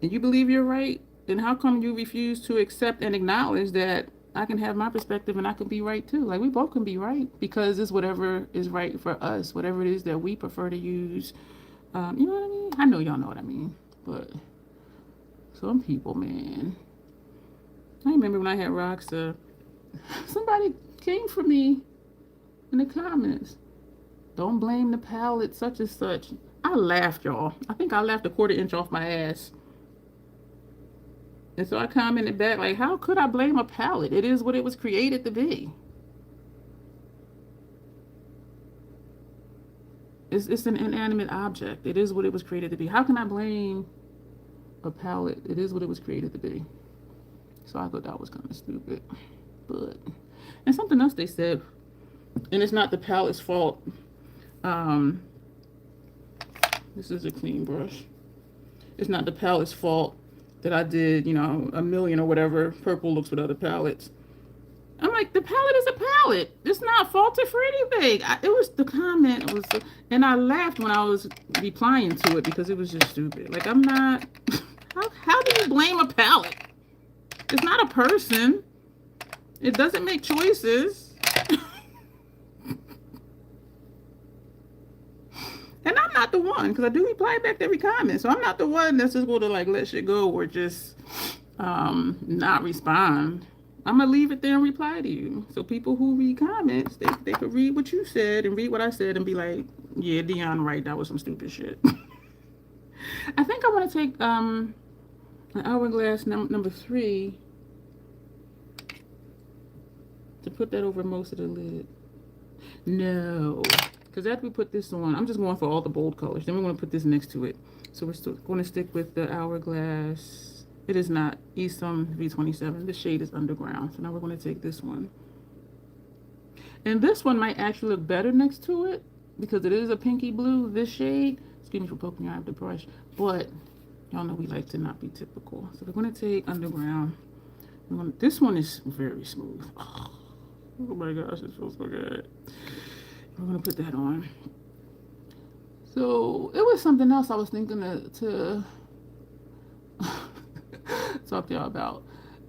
Speaker 1: and you believe you're right, then how come you refuse to accept and acknowledge that I can have my perspective and I can be right too? Like, we both can be right, because it's whatever is right for us, whatever it is that we prefer to use. You know what I mean? I know y'all know what I mean, but some people, man. I remember when I had Roxa, somebody came for me in the comments. Don't blame the palette, such and such. I laughed, y'all. I think I laughed a 1/4 inch off my ass. And so I commented back, like, how could I blame a palette? It is what it was created to be. It's an inanimate object. It is what it was created to be. How can I blame a palette? It is what it was created to be. So I thought that was kind of stupid. But, and something else they said, and it's not the palette's fault. This is a clean brush. It's not the palette's fault that I did, a million or whatever purple looks with other palettes. I'm like, the palette is a palette. It's not faulted for anything. It was the comment. And I laughed when I was replying to it, because it was just stupid. Like, I'm not. How do you blame a palette? It's not a person. It doesn't make choices. And I'm not the one, because I do reply back to every comment. So I'm not the one that's just going to, like, let shit go or just not respond. I'm gonna leave it there and reply to you. So people who read comments, they could read what you said and read what I said and be like, yeah, Dion, right, that was some stupid shit. I think I want to take an hourglass number 3 to put that over most of the lid. No, because after we put this on, I'm just going for all the bold colors. Then we're going to put this next to it. So we're still going to stick with the hourglass. It is not Esom V27. The shade is underground. So now we're going to take this one. And this one might actually look better next to it because it is a pinky blue, this shade. Excuse me for poking your eye with the brush. But y'all know we like to not be typical. So we're going to take underground. This one is very smooth. Oh my gosh, it feels so good. We're going to put that on. So it was something else I was thinking to talk to y'all about.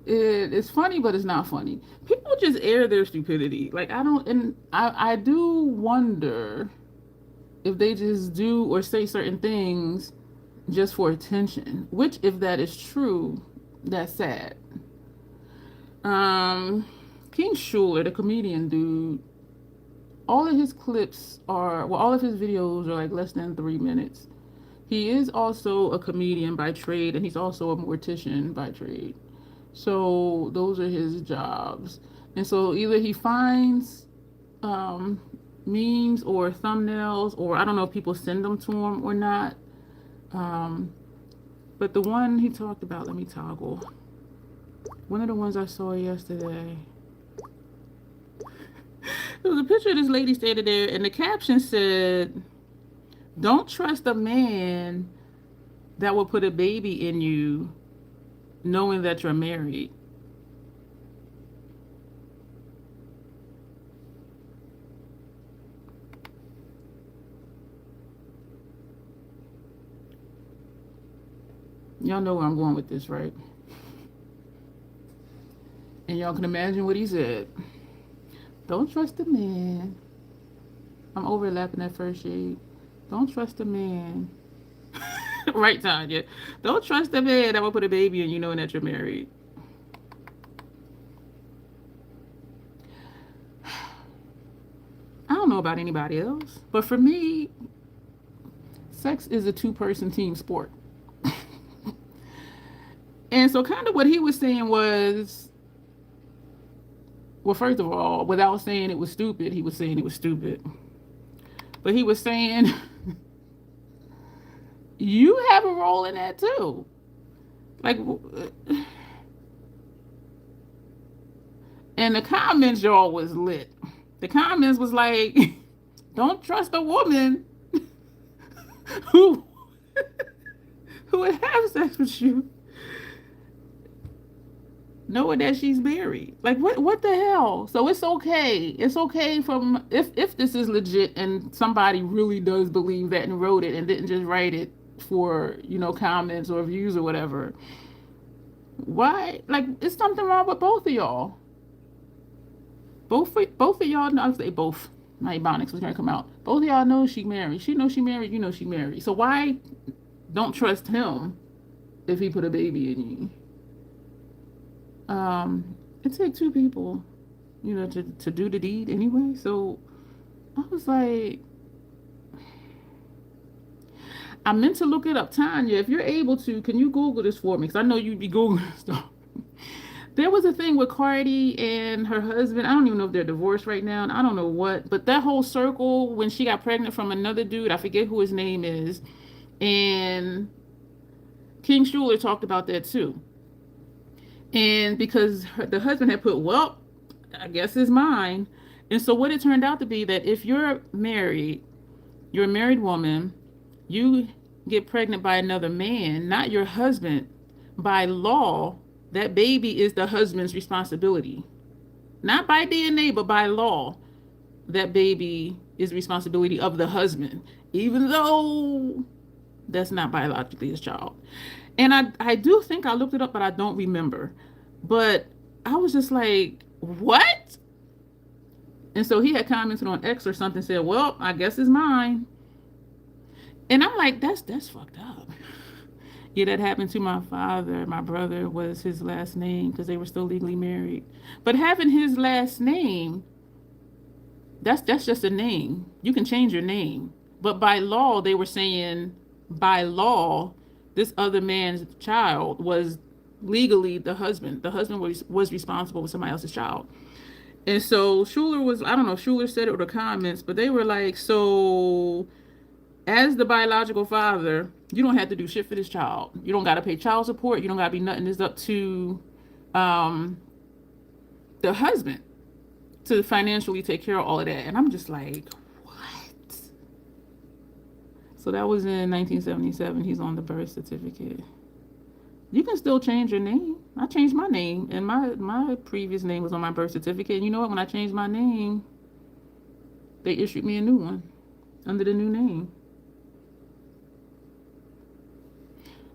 Speaker 1: It's funny, but it's not funny. People just air their stupidity. Like, I do wonder if they just do or say certain things just for attention, which, if that is true, that's sad. King Schuler, the comedian dude, all of his clips all of his videos are like less than 3 minutes. He is also a comedian by trade, and he's also a mortician by trade. So those are his jobs. And so either he finds memes or thumbnails, or I don't know if people send them to him or not. But the one he talked about, let me toggle. One of the ones I saw yesterday. There was a picture of this lady standing there, and the caption said, "Don't trust a man that will put a baby in you knowing that you're married." Y'all know where I'm going with this, right? And y'all can imagine what he said. Don't trust a man. I'm overlapping that first shade. Don't trust a man. Right, Tanya. Don't trust a man that will put a baby in you knowing that you're married. I don't know about anybody else, but for me, sex is a 2-person team sport. And so kind of what he was saying was, well, first of all, without saying it was stupid, he was saying it was stupid. But he was saying, you have a role in that too. Like, and the comments, y'all, was lit. The comments was like, don't trust a woman who would have sex with you knowing that she's married. Like, what the hell? So it's okay. It's okay from if this is legit and somebody really does believe that and wrote it and didn't just write it for, comments or views or whatever. Why? Like, it's something wrong with both of y'all. Both of y'all know. I'll say both. My ebonics was gonna come out. Both of y'all know she married. She knows she married. You know she married. So why don't trust him if he put a baby in you? It takes 2 people, to do the deed anyway. So I was like, I meant to look it up. Tanya, if you're able to, can you Google this for me? Because I know you'd be Googling stuff. There was a thing with Cardi and her husband. I don't even know if they're divorced right now, and I don't know what. But that whole circle, when she got pregnant from another dude, I forget who his name is. And King Schuler talked about that too. And because the husband had put, well, I guess it's mine. And so what it turned out to be that if you're married, you're a married woman, you get pregnant by another man, not your husband, by law, that baby is the husband's responsibility. Not by DNA, but by law, that baby is responsibility of the husband, even though that's not biologically his child. And I do think I looked it up, but I don't remember. But I was just like, what? And so he had commented on X or something, said, well, I guess it's mine. And I'm like, that's fucked up. Yeah, that happened to my father. My brother was his last name because they were still legally married. But having his last name, that's just a name. You can change your name. But by law, they were saying by law, this other man's child was legally the husband. The husband was responsible for somebody else's child. And so Schuler was, I don't know if Schuler said it or the comments, but they were like, so as the biological father, you don't have to do shit for this child. You don't got to pay child support. You don't got to be nothing. It's up to um, the husband to financially take care of all of that. And I'm just like, what? So that was in 1977. He's on the birth certificate. You can still change your name. I changed my name, and my previous name was on my birth certificate. And you know what? When I changed my name, they issued me a new one under the new name.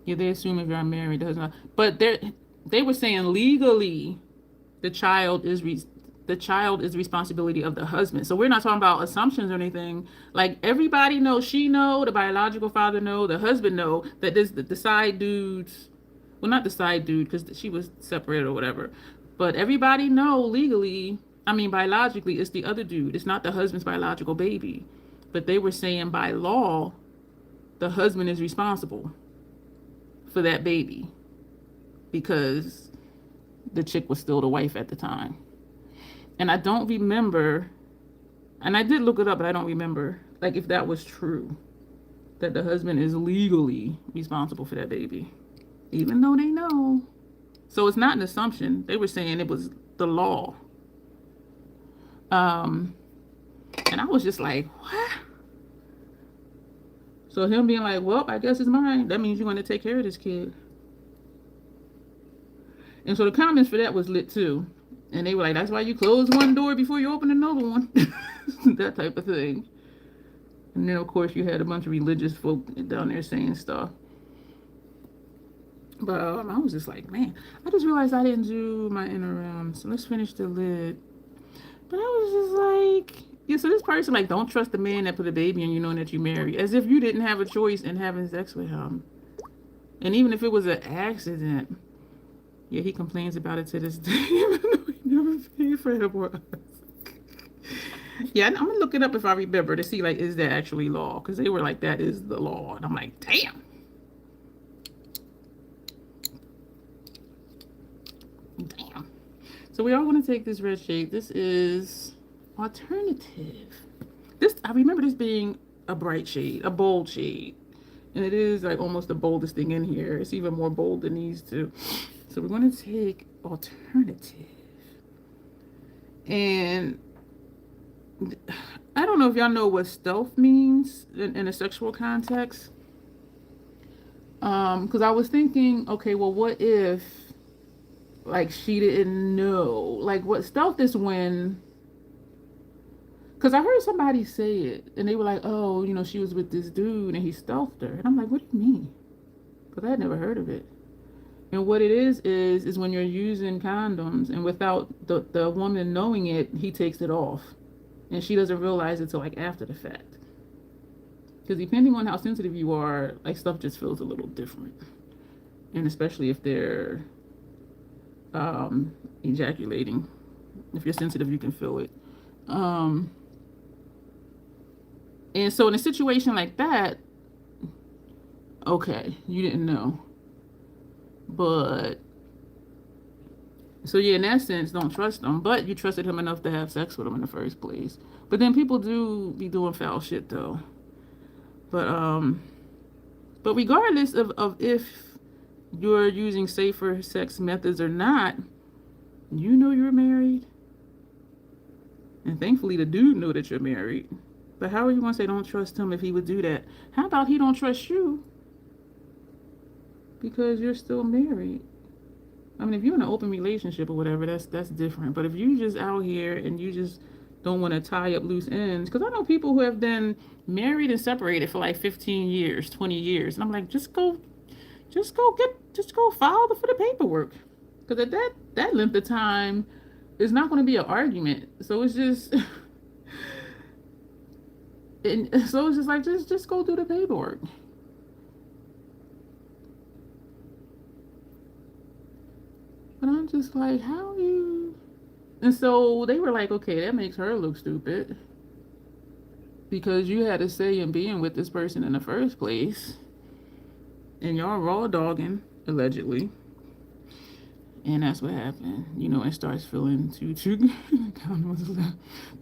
Speaker 1: Yeah, they assume if you're married, does not. But they were saying legally, the child is responsibility of the husband. So we're not talking about assumptions or anything. Like everybody knows, she know, the biological father know, the husband know that the side dudes. Well, not the side dude because she was separated or whatever. But everybody know legally, I mean biologically, it's the other dude. It's not the husband's biological baby. But they were saying by law, the husband is responsible for that baby because the chick was still the wife at the time. And I don't remember, and I did look it up, but I don't remember like if that was true, that the husband is legally responsible for that baby, even though they know. So it's not an assumption. They were saying it was the law. And I was just like, what? So him being like, well, I guess it's mine. That means you're going to take care of this kid. And so the comments for that was lit too. And they were like, that's why you close one door before you open another one. That type of thing. And then, of course, you had a bunch of religious folk down there saying stuff. But I was just like, man, I just realized I didn't do my interim. So let's finish the lid. But I was just like, yeah, so this person, like, don't trust the man that put a baby in you knowing that you married. As if you didn't have a choice in having sex with him. And even if it was an accident, yeah, he complains about it to this day, even though he never paid for it or us. Yeah, I'm going to look it up if I remember to see, like, is that actually law? Because they were like, that is the law. And I'm like, damn. Damn. So we are going to take this red shade. This is alternative. This, I remember this being a bright shade, a bold shade. And it is like almost the boldest thing in here. It's even more bold than these two. So we're going to take alternative. And I don't know if y'all know what stealth means in a sexual context. Because I was thinking, okay, well, what if, like, she didn't know? Like, what stealth is when... Because I heard somebody say it, and they were like, oh, you know, she was with this dude, and he stealthed her. And I'm like, what do you mean? Because I had never heard of it. And what it is when you're using condoms, and without the woman knowing it, he takes it off. And she doesn't realize it till, like, after the fact. Because depending on how sensitive you are, like, stuff just feels a little different. And especially if they're ejaculating. If you're sensitive, you can feel it. And so in a situation like that, okay, you didn't know. But, so yeah, in that sense, don't trust him. But you trusted him enough to have sex with him in the first place. But then people do be doing foul shit, though. But regardless of if you're using safer sex methods or not, you know you're married. And thankfully, the dude know that you're married. But how are you going to say don't trust him if he would do that? How about he don't trust you because you're still married? I mean, if you're in an open relationship or whatever, that's different. But if you just out here and you just don't want to tie up loose ends, because I know people who have been married and separated for like 15 years, 20 years, and I'm like, just go file for the paperwork, because at that length of time, it's not going to be an argument. So it's just. And so it's just like, just go do the paperwork. I'm just like, how you? And so they were like, okay, that makes her look stupid because you had a say in being with this person in the first place, and y'all raw dogging allegedly, and that's what happened. You know, it starts feeling too. The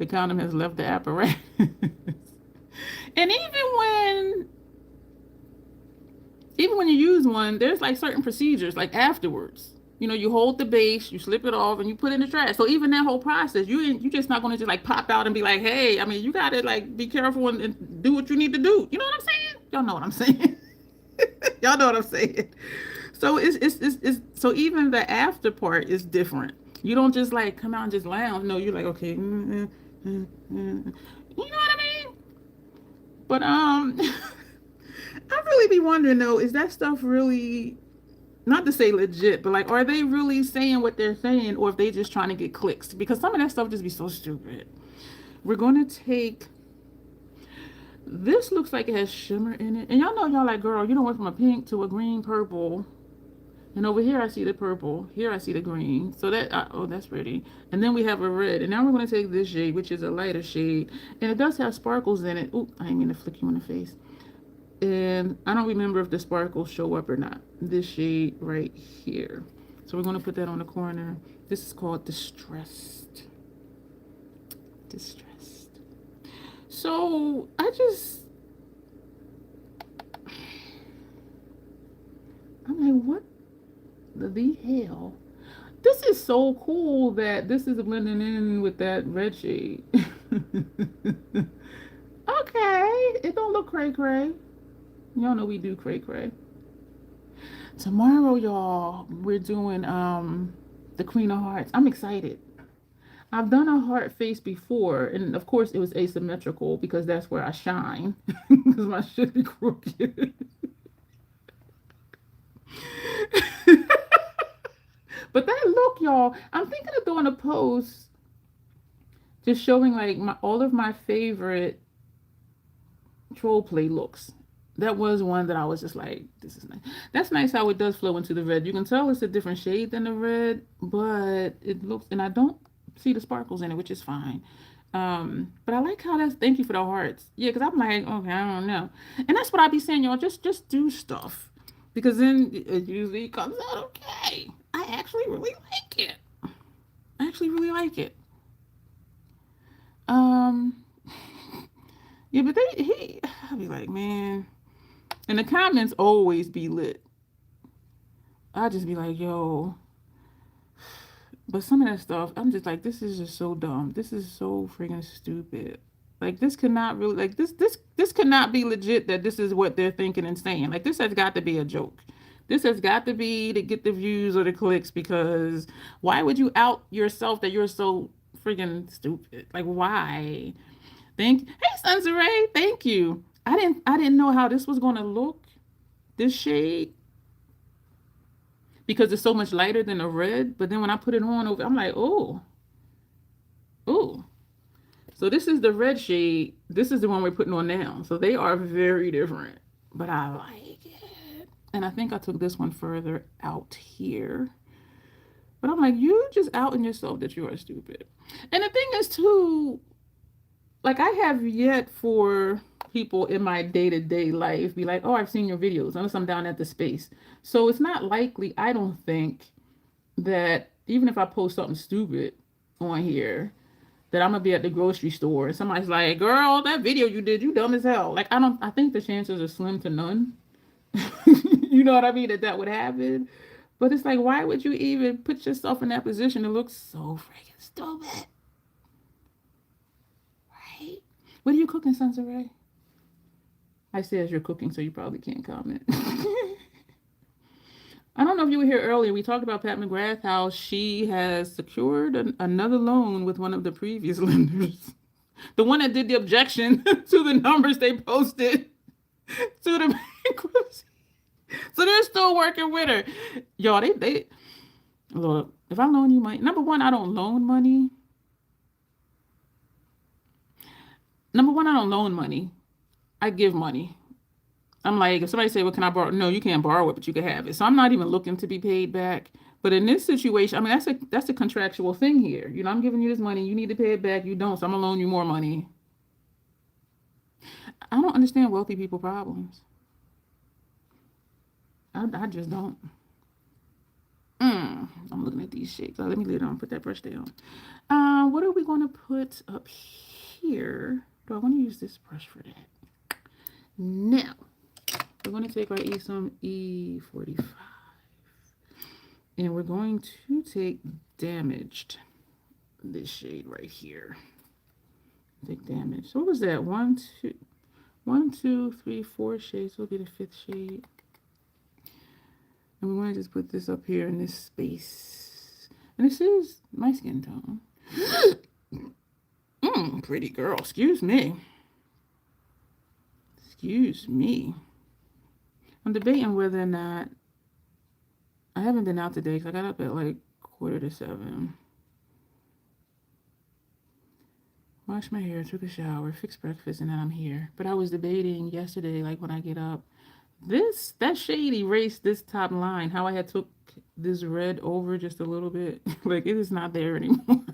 Speaker 1: condom has left the apparatus, and even when you use one, there's like certain procedures, like afterwards. You know, you hold the base, you slip it off, and you put it in the trash. So even that whole process, you just not gonna just like pop out and be like, hey, I mean, you gotta like be careful and do what you need to do. You know what I'm saying? Y'all know what I'm saying. Y'all know what I'm saying. So it's so even the after part is different. You don't just like come out and just lounge. No, you're like, okay, you know what I mean? But I really be wondering though, is that stuff really, not to say legit, but like, are they really saying what they're saying, or if they just trying to get clicks? Because some of that stuff just be so stupid. We're gonna take this. Looks like it has shimmer in it, and y'all know y'all like, girl, you don't went from a pink to a green purple, and over here I see the purple, here I see the green. So that oh, that's pretty. And then we have a red, and now we're gonna take this shade, which is a lighter shade, and it does have sparkles in it. Oh, I didn't mean to flick you in the face. And I don't remember if the sparkles show up or not. This shade right here. So we're going to put that on the corner. This is called Distressed. Distressed. So I'm like, what the hell? This is so cool that this is blending in with that red shade. Okay, it don't look cray cray. Y'all know we do cray cray. Tomorrow, y'all, we're doing the Queen of Hearts. I'm excited. I've done a heart face before, and of course it was asymmetrical because that's where I shine. Because my shit be crooked. But that look, y'all, I'm thinking of doing a post just showing like all of my favorite troll play looks. That was one that I was just like, this is nice. That's nice how it does flow into the red. You can tell it's a different shade than the red, but it looks, and I don't see the sparkles in it, which is fine. But I like how that's, thank you for the hearts. Yeah, because I'm like, okay, I don't know. And that's what I be saying, y'all, just do stuff. Because then it usually comes out okay. I actually really like it. I actually really like it. Yeah, but I'll be like, man. And the comments always be lit. I just be like, yo. But some of that stuff, I'm just like, this is just so dumb. This is so freaking stupid. Like this could not really, like this could not be legit that this is what they're thinking and saying. Like this has got to be a joke. This has got to be to get the views or the clicks, because why would you out yourself that you're so freaking stupid? Like why? Hey, Sunsaray, thank you. I didn't know how this was gonna look, this shade, because it's so much lighter than the red. But then when I put it on over, I'm like, oh. So this is the red shade. This is the one we're putting on now. So they are very different, but I like it. And I think I took this one further out here. But I'm like, you just outing yourself that you are stupid. And the thing is too, like I have yet for people in my day-to-day life be like, oh, I've seen your videos, unless I'm down at the space. So it's not likely, I don't think, that even if I post something stupid on here, that I'm gonna be at the grocery store and somebody's like, girl, that video you did, you dumb as hell. Like I think the chances are slim to none. You know what I mean? That would happen. But it's like, why would you even put yourself in that position? It looks so freaking stupid. Right? What are you cooking, Sunsaray? I say as you're cooking, so you probably can't comment. I don't know if you were here earlier. We talked about Pat McGrath, how she has secured another loan with one of the previous lenders. The one that did the objection to the numbers they posted to the bankruptcy. So they're still working with her. Y'all, they look, if I loan you money, number one, I don't loan money. I give money. I'm like, if somebody say, well, can I borrow? No, you can't borrow it, but you can have it. So I'm not even looking to be paid back. But in this situation, I mean, that's a contractual thing here. You know, I'm giving you this money. You need to pay it back. You don't, so I'm gonna loan you more money. I don't understand wealthy people problems. I just don't. I'm looking at these shapes. Let me lay down. Put that brush down. What are we gonna put up here? Do I want to use this brush for that? Now we're gonna take our some E45. And we're going to take Damaged, this shade right here. Take Damaged. So what was that? 1, 2, 3, 4 shades. So it'll be the 5th shade. And we want to just put this up here in this space. And this is my skin tone. Pretty girl. Excuse me. Excuse me. I'm debating whether or not, I haven't been out today because I got up at like 6:45. Washed my hair, took a shower, fixed breakfast, and then I'm here. But I was debating yesterday, like when I get up, that shade erased this top line. How I had took this red over just a little bit. Like it is not there anymore.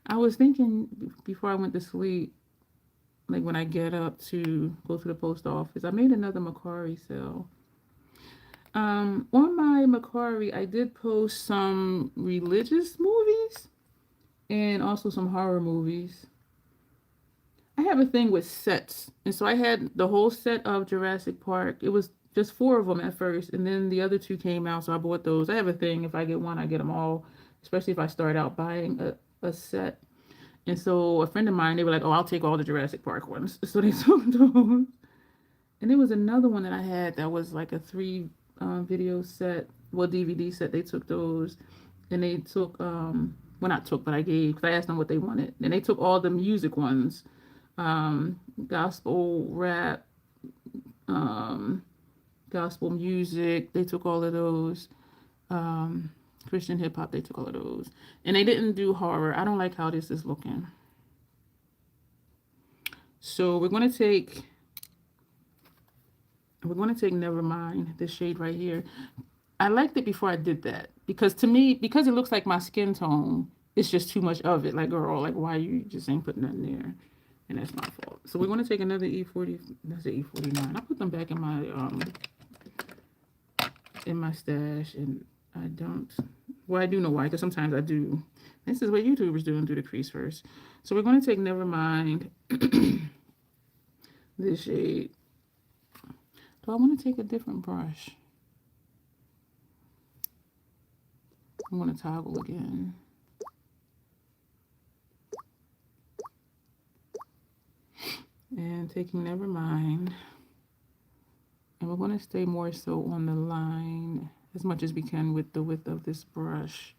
Speaker 1: I was thinking before I went to sleep, like when I get up to go to the post office, I made another Macari sale. On my Macari, I did post some religious movies and also some horror movies. I have a thing with sets, and so I had the whole set of Jurassic Park. It was just 4 of them at first, and then the other 2 came out, so I bought those. I have a thing, if I get one, I get them all, especially if I start out buying a set. And so a friend of mine, they were like, oh, I'll take all the Jurassic Park ones. So they took those. And there was another one that I had that was like a 3 video set, well, DVD set. They took those, and they took well, not took, but I gave, because I asked them what they wanted, and they took all the music ones, gospel, rap, gospel music. They took all of those. Christian hip hop. They took all of those, and they didn't do horror. I don't like how this is looking. So we're gonna take Nevermind, this shade right here. I liked it before I did that, because to me, because it looks like my skin tone, it's just too much of it. Like, girl, like, why you just ain't putting nothing there? And that's my fault. So we're going to take another E40, that's the E49. I put them back in my stash, and I don't, well, I do know why, because sometimes I do. This is what YouTubers do, and do the crease first. So we're going to take Nevermind, this shade. Do I want to take a different brush? I'm going to toggle again. And taking Nevermind. And we're going to stay more so on the line as much as we can with the width of this brush.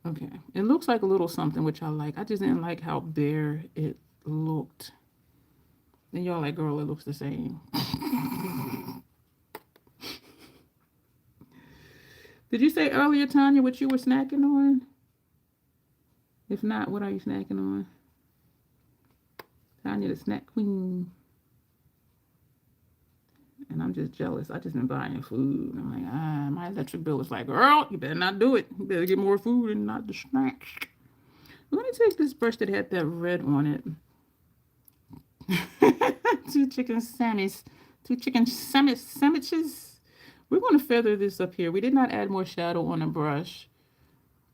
Speaker 1: Okay, it looks like a little something, which I like. I just didn't like how bare it looked. And y'all like, girl, it looks the same. Did you say earlier, Tanya, what you were snacking on? If not, what are you snacking on? Tanya, the snack queen. And I'm just jealous. I just been buying food. I'm like, my electric bill is like, girl, you better not do it. You better get more food and not the snacks. I'm going to take this brush that had that red on it. 2 chicken sandwiches. 2 chicken sandwiches. We're going to feather this up here. We did not add more shadow on the brush,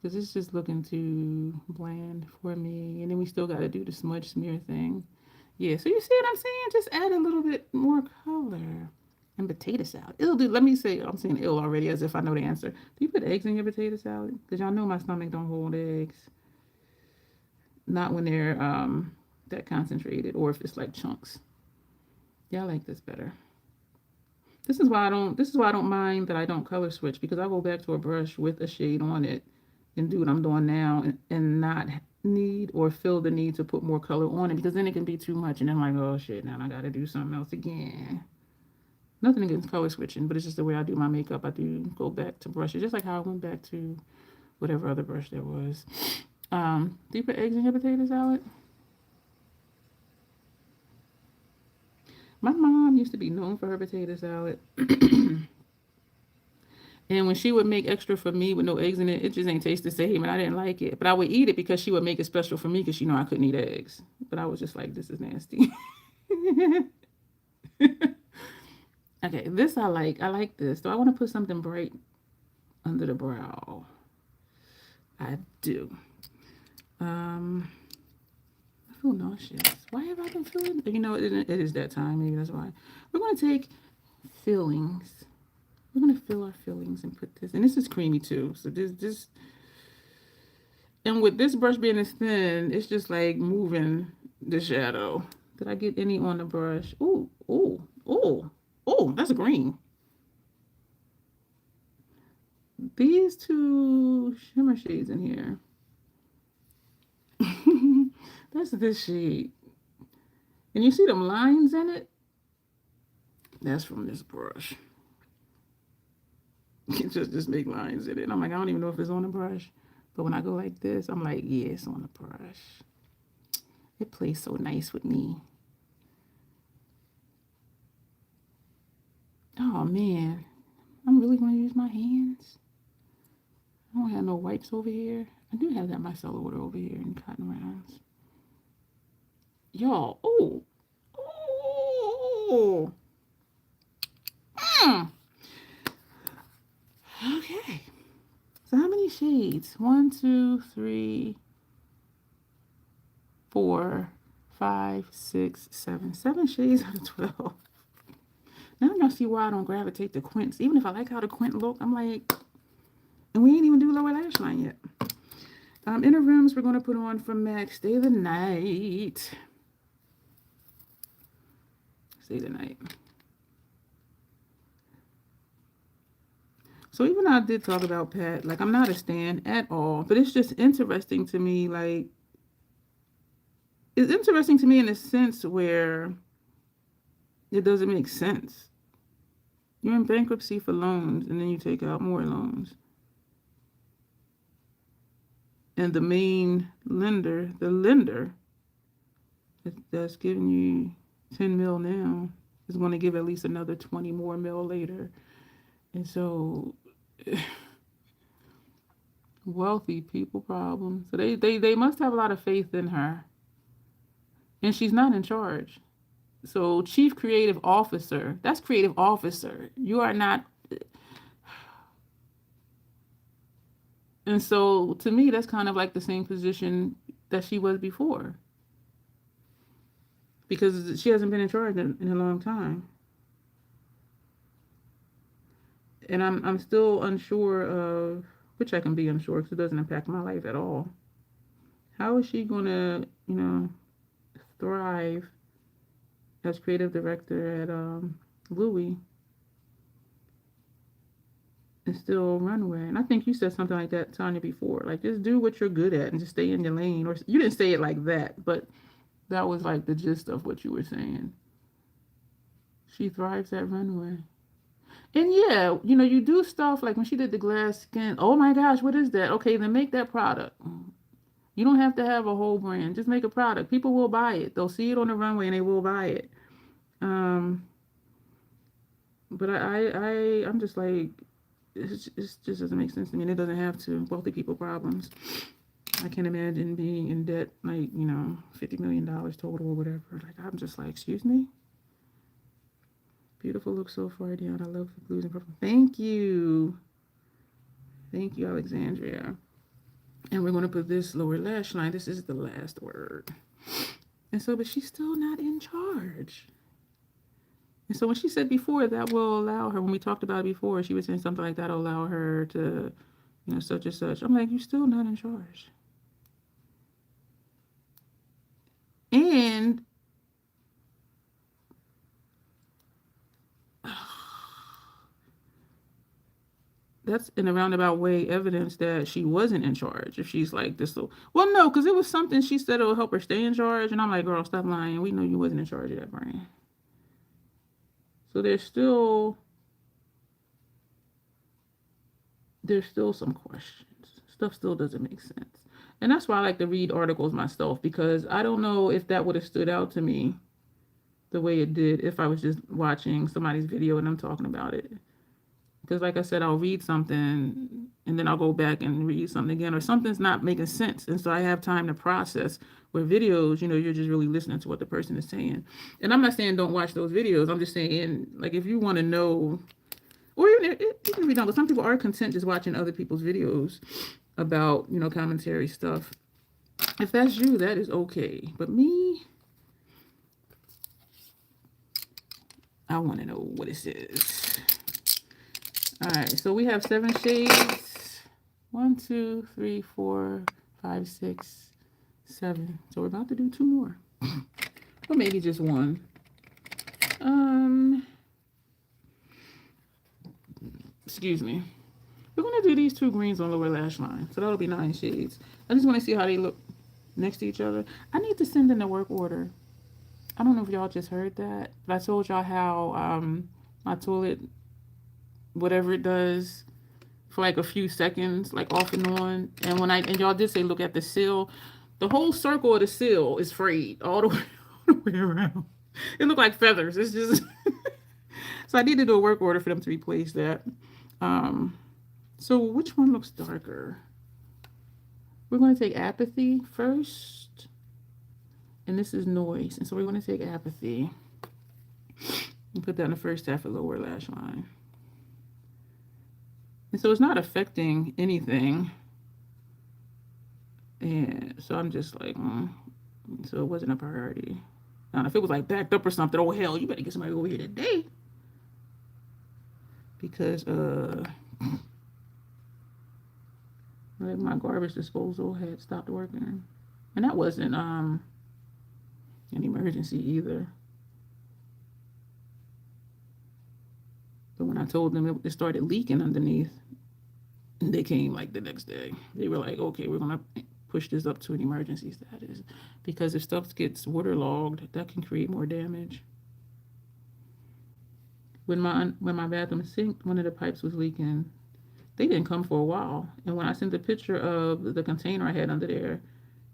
Speaker 1: because it's just looking too bland for me. And then we still got to do the smudge smear thing. Yeah, so you see what I'm saying? Just add a little bit more color. And potato salad. It'll do. Let me say, I'm saying ill already as if I know the answer. Do you put eggs in your potato salad? Because y'all know my stomach don't hold eggs. Not when they're that concentrated, or if it's like chunks. Yeah, I like this better. This is why I don't mind that I don't color switch, because I go back to a brush with a shade on it and do what I'm doing now, and not need or feel the need to put more color on it, because then it can be too much, and then I'm like, oh shit, now I gotta do something else again. Nothing against color switching, but it's just the way I do my makeup. I do go back to brushes, just like how I went back to whatever other brush there was. Do you put eggs in your potato salad? My mom used to be known for her potato salad. And when she would make extra for me with no eggs in it, it just ain't taste the same, and I didn't like it. But I would eat it because she would make it special for me because she know I couldn't eat eggs. But I was just like, this is nasty. Okay, this I like. I like this. Do I want to put something bright under the brow? I do. I feel nauseous. Why have I been feeling? You know, it is that time. Maybe that's why. We're going to take fillings. We're going to fill our fillings and put this. And this is creamy too. So this. And with this brush being as thin, it's just like moving the shadow. Did I get any on the brush? Ooh, ooh, ooh, ooh, that's a green. These two shimmer shades in here. That's this shade. And you see them lines in it? That's from this brush. You just make lines in it. And I'm like, I don't even know if it's on the brush. But when I go like this, I'm like, yeah, it's on the brush. It plays so nice with me. Oh, man. I'm really going to use my hands. I don't have no wipes over here. I do have that micellar water over here in cotton rounds. Y'all, oh. Oh. Okay. So how many shades? 1, 2, 3, 4, 5, 6, 7. 7 shades out of 12. Now y'all see why I don't gravitate to quints. Even if I like how the quint look, I'm like, and we ain't even do lower lash line yet. Inner rims we're going to put on from MAC Stay the Night. Stay the Night. So even though I did talk about Pat, like I'm not a stan at all, but it's just interesting to me, like, it's interesting to me in a sense where it doesn't make sense. You're in bankruptcy for loans, and then you take out more loans. And the main lender, the lender that's giving you 10 mil now is going to give at least another 20 more mil later. And so wealthy people problems. So they must have a lot of faith in her. And she's not in charge. So chief creative officer, that's creative officer. You are not. And so to me, that's kind of like the same position that she was before. Because she hasn't been in charge in a long time. And I'm still unsure of, which I can be unsure because it doesn't impact my life at all. How is she going to, thrive as creative director at Louis and still runway? And I think you said something like that, Tanya, before. Like, just do what you're good at and just stay in your lane. Or you didn't say it like that, but that was like the gist of what you were saying. She thrives at runway. And yeah, you do stuff like when she did the glass skin. Oh my gosh, what is that? Okay, then make that product. You don't have to have a whole brand. Just make a product. People will buy it. They'll see it on the runway and they will buy it. But I'm just like, it just doesn't make sense to me. And it doesn't have to. Wealthy people problems. I can't imagine being in debt, like, $50 million total or whatever. Like, I'm just like, excuse me? Beautiful look so far, Dion. I love the blues and purple. Thank you. Thank you, Alexandria. And we're going to put this lower lash line. This is the last word. And so, but she's still not in charge. And so when she said before that will allow her, when we talked about it before, she was saying something like that will allow her to, such and such. I'm like, you're still not in charge. And that's in a roundabout way evidence that she wasn't in charge. If she's like this, well, no, because it was something she said it will help her stay in charge, and I'm like, girl, stop lying. We know you wasn't in charge of that brand. So there's still some questions. Stuff still doesn't make sense, and that's why I like to read articles myself, because I don't know if that would have stood out to me the way it did if I was just watching somebody's video and I'm talking about it. Because like I said, I'll read something and then I'll go back and read something again, or something's not making sense. And so I have time to process. Where videos, you're just really listening to what the person is saying. And I'm not saying don't watch those videos. I'm just saying, like, if you want to know, or even if you don't, but some people are content just watching other people's videos about, commentary stuff. If that's you, that is okay. But me, I want to know what it says. All right, so we have 7 shades. 1, 2, 3, 4, 5, 6, 7. So we're about to do 2 more. Or maybe just 1. Excuse me. We're going to do these 2 greens on lower lash line. So that'll be 9 shades. I just want to see how they look next to each other. I need to send in the work order. I don't know if y'all just heard that, but I told y'all how my toilet, whatever it does, for like a few seconds, like off and on. And y'all did say look at the seal. The whole circle of the seal is frayed all the way around. It looked like feathers. It's just so I need to do a work order for them to replace that. So which one looks darker? We're going to take apathy first. And this is noise. And so we're going to take apathy and put that in the first half of lower lash line. And so it's not affecting anything. And so I'm just like, so it wasn't a priority. Now, if it was like backed up or something, oh hell, you better get somebody over here today. Because like my garbage disposal had stopped working. And that wasn't an emergency either. But when I told them it started leaking underneath, and they came like the next day. They were like, okay, we're going to push this up to an emergency status. Because if stuff gets waterlogged, that can create more damage. When my bathroom sink, one of the pipes was leaking. They didn't come for a while. And when I sent a picture of the container I had under there,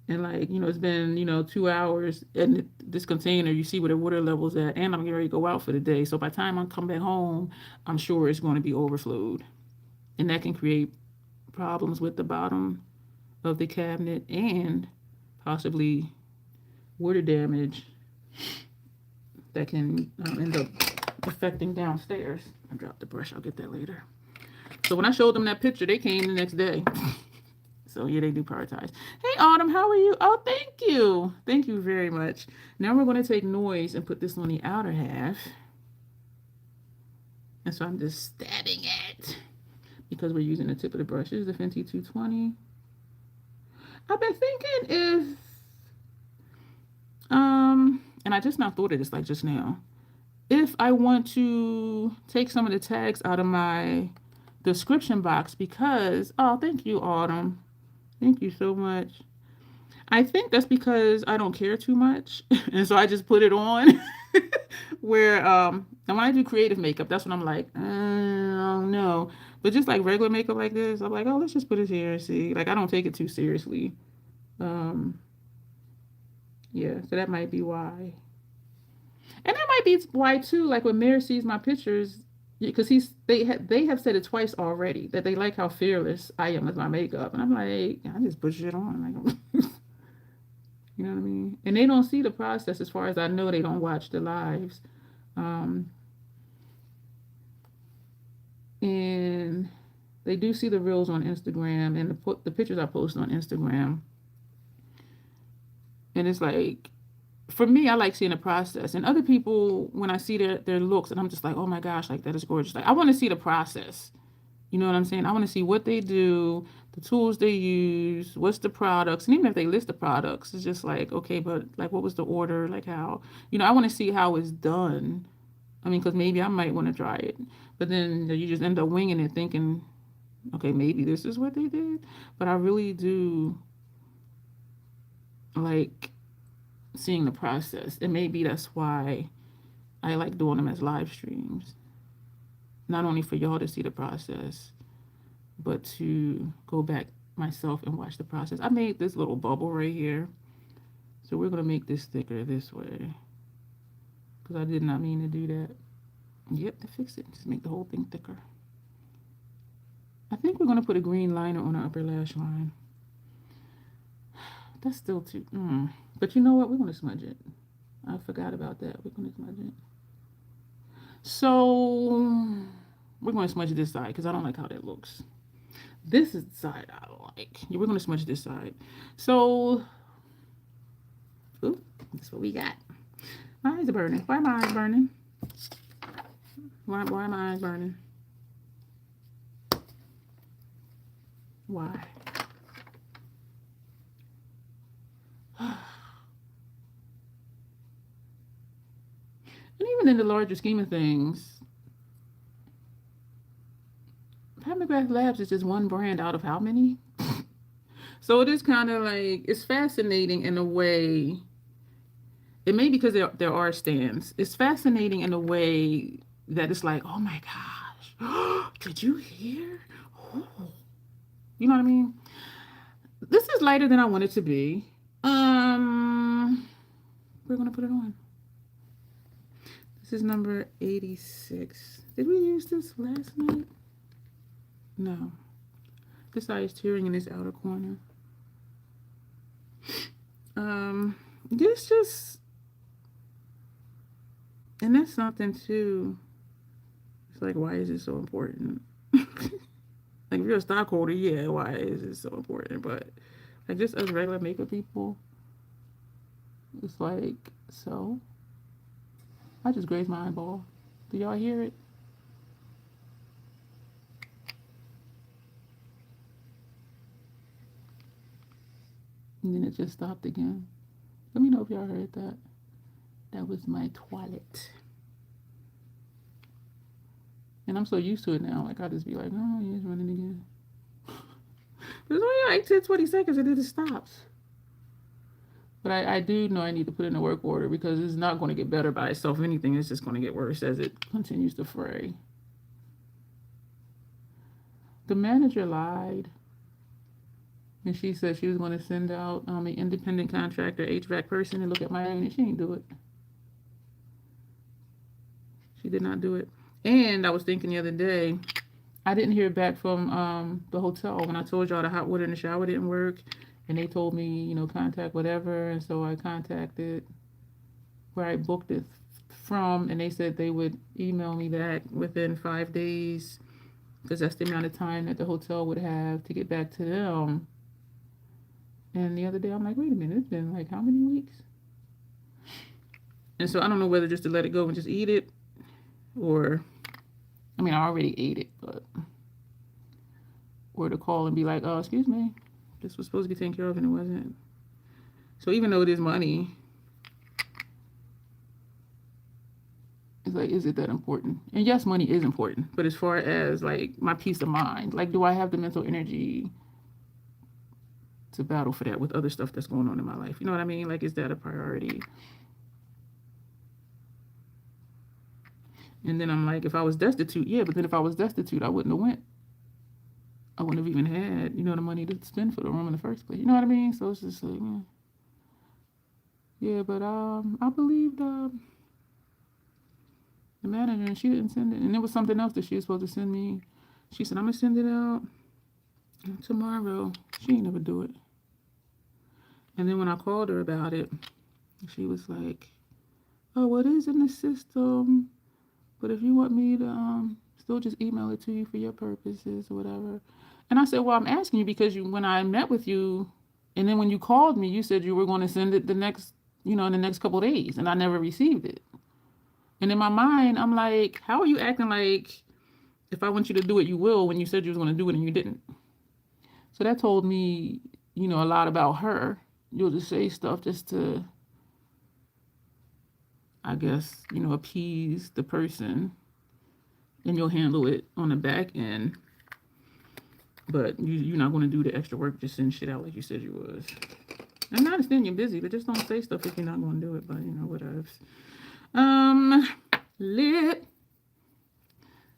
Speaker 1: and like, it's been, 2 hours, and this container, you see where the water level's at, and I'm getting ready to go out for the day. So by the time I come back home, I'm sure it's going to be overflowed. And that can create problems with the bottom of the cabinet and possibly water damage that can end up affecting downstairs. I dropped the brush. I'll get that later. So when I showed them that picture, they came the next day. So yeah, they do prioritize. Hey, Autumn, how are you? Oh, thank you. Thank you very much. Now we're going to take noise and put this on the outer half. And so I'm just stabbing it because we're using the tip of the brushes, the Fenty 220. I've been thinking if, and I just now thought of this like just now, if I want to take some of the tags out of my description box because, oh, thank you, Autumn. Thank you so much. I think that's because I don't care too much. And so I just put it on where, and when I do creative makeup, that's when I'm like, I don't know. But just like regular makeup like this, I'm like, oh, let's just put it here and see. Like, I don't take it too seriously. Yeah, so that might be why. And that might be why too, like when Mary sees my pictures, because they have said it twice already that they like how fearless I am with my makeup, and I'm like, I just put shit on, like, you know what I mean? And they don't see the process, as far as I know. They don't watch the lives, and they do see the reels on Instagram and the pictures I post on Instagram, and it's like, for me, I like seeing the process. And other people, when I see their looks, and I'm just like, oh my gosh, like that is gorgeous. Like I want to see the process. You know what I'm saying? I want to see what they do, the tools they use, what's the products. And even if they list the products, it's just like, okay, but like what was the order? Like how, I want to see how it's done. I mean, because maybe I might want to try it. But then you just end up winging it thinking, okay, maybe this is what they did. But I really do like seeing the process, and maybe that's why I like doing them as live streams, not only for y'all to see the process, but to go back myself and watch the process. I made this little bubble right here, so we're going to make this thicker this way, because I did not mean to do that. Yep, to fix it. Just make the whole thing thicker. I think we're going to put a green liner on our upper lash line. That's still too... But you know what? We're going to smudge it. I forgot about that. We're going to smudge it. So, we're going to smudge this side because I don't like how that looks. This is the side I like. Yeah, we're going to smudge this side. So, ooh, that's what we got. My eyes are burning. Why are my eyes burning? Why are my eyes burning? Why? And even in the larger scheme of things, Pat McGrath Labs is just one brand out of how many? So it is kind of like, it's fascinating in a way. It may be because there are stands. It's fascinating in a way that it's like, oh my gosh, did you hear? Oh. You know what I mean? This is lighter than I want it to be. We're gonna put it on. This is number 86. Did we use this last night? No. This eye is tearing in this outer corner. This just, and that's something too. It's like, why is it so important? Like, if you're a stockholder, yeah, why is it so important? But like, just as regular makeup people, it's like, so I just grazed my eyeball. Do y'all hear it? And then it just stopped again. Let me know if y'all heard that. That was my toilet. And I'm so used to it now. Like, I'll just be like, oh, yeah, it's running again. But it's only like 10, 20 seconds and then it stops. But I do know I need to put in a work order because it's not going to get better by itself. If anything, it's just going to get worse as it continues to fray. The manager lied. And she said she was going to send out an independent contractor, HVAC person, and look at my unit. She didn't do it. She did not do it. And I was thinking the other day, I didn't hear back from the hotel when I told y'all the hot water in the shower didn't work. And they told me, you know, contact whatever. And so I contacted where I booked it from. And they said they would email me back within 5 days. Because that's the amount of time that the hotel would have to get back to them. And the other day, I'm like, wait a minute, it's been like how many weeks? And so I don't know whether just to let it go and just eat it or, I mean, I already ate it, but, or to call and be like, oh, excuse me, this was supposed to be taken care of and it wasn't. So even though it is money, it's like, is it that important? And yes, money is important, but as far as like my peace of mind, like, do I have the mental energy to battle for that with other stuff that's going on in my life? You know what I mean? Like, is that a priority? And then I'm like, if I was destitute, yeah, but then if I was destitute, I wouldn't have went. I wouldn't have even had, you know, the money to spend for the room in the first place. You know what I mean? So it's just like, yeah, but I believed the manager, and she didn't send it. And there was something else that she was supposed to send me. She said, I'm gonna send it out tomorrow. She ain't never do it. And then when I called her about it, she was like, oh, well, it is in the system, but if you want me to still just email it to you for your purposes or whatever. And I said, well, I'm asking you because when I met with you, and then when you called me, you said you were going to send it the next, in the next couple of days, and I never received it. And in my mind, I'm like, how are you acting like if I want you to do it, you will, when you said you was going to do it and you didn't? So that told me, a lot about her. You'll just say stuff just to, I guess, appease the person, and you'll handle it on the back end. But you're not going to do the extra work, just send shit out like you said you was. And I understand you're busy, but just don't say stuff if you're not going to do it. But, whatever. Lip.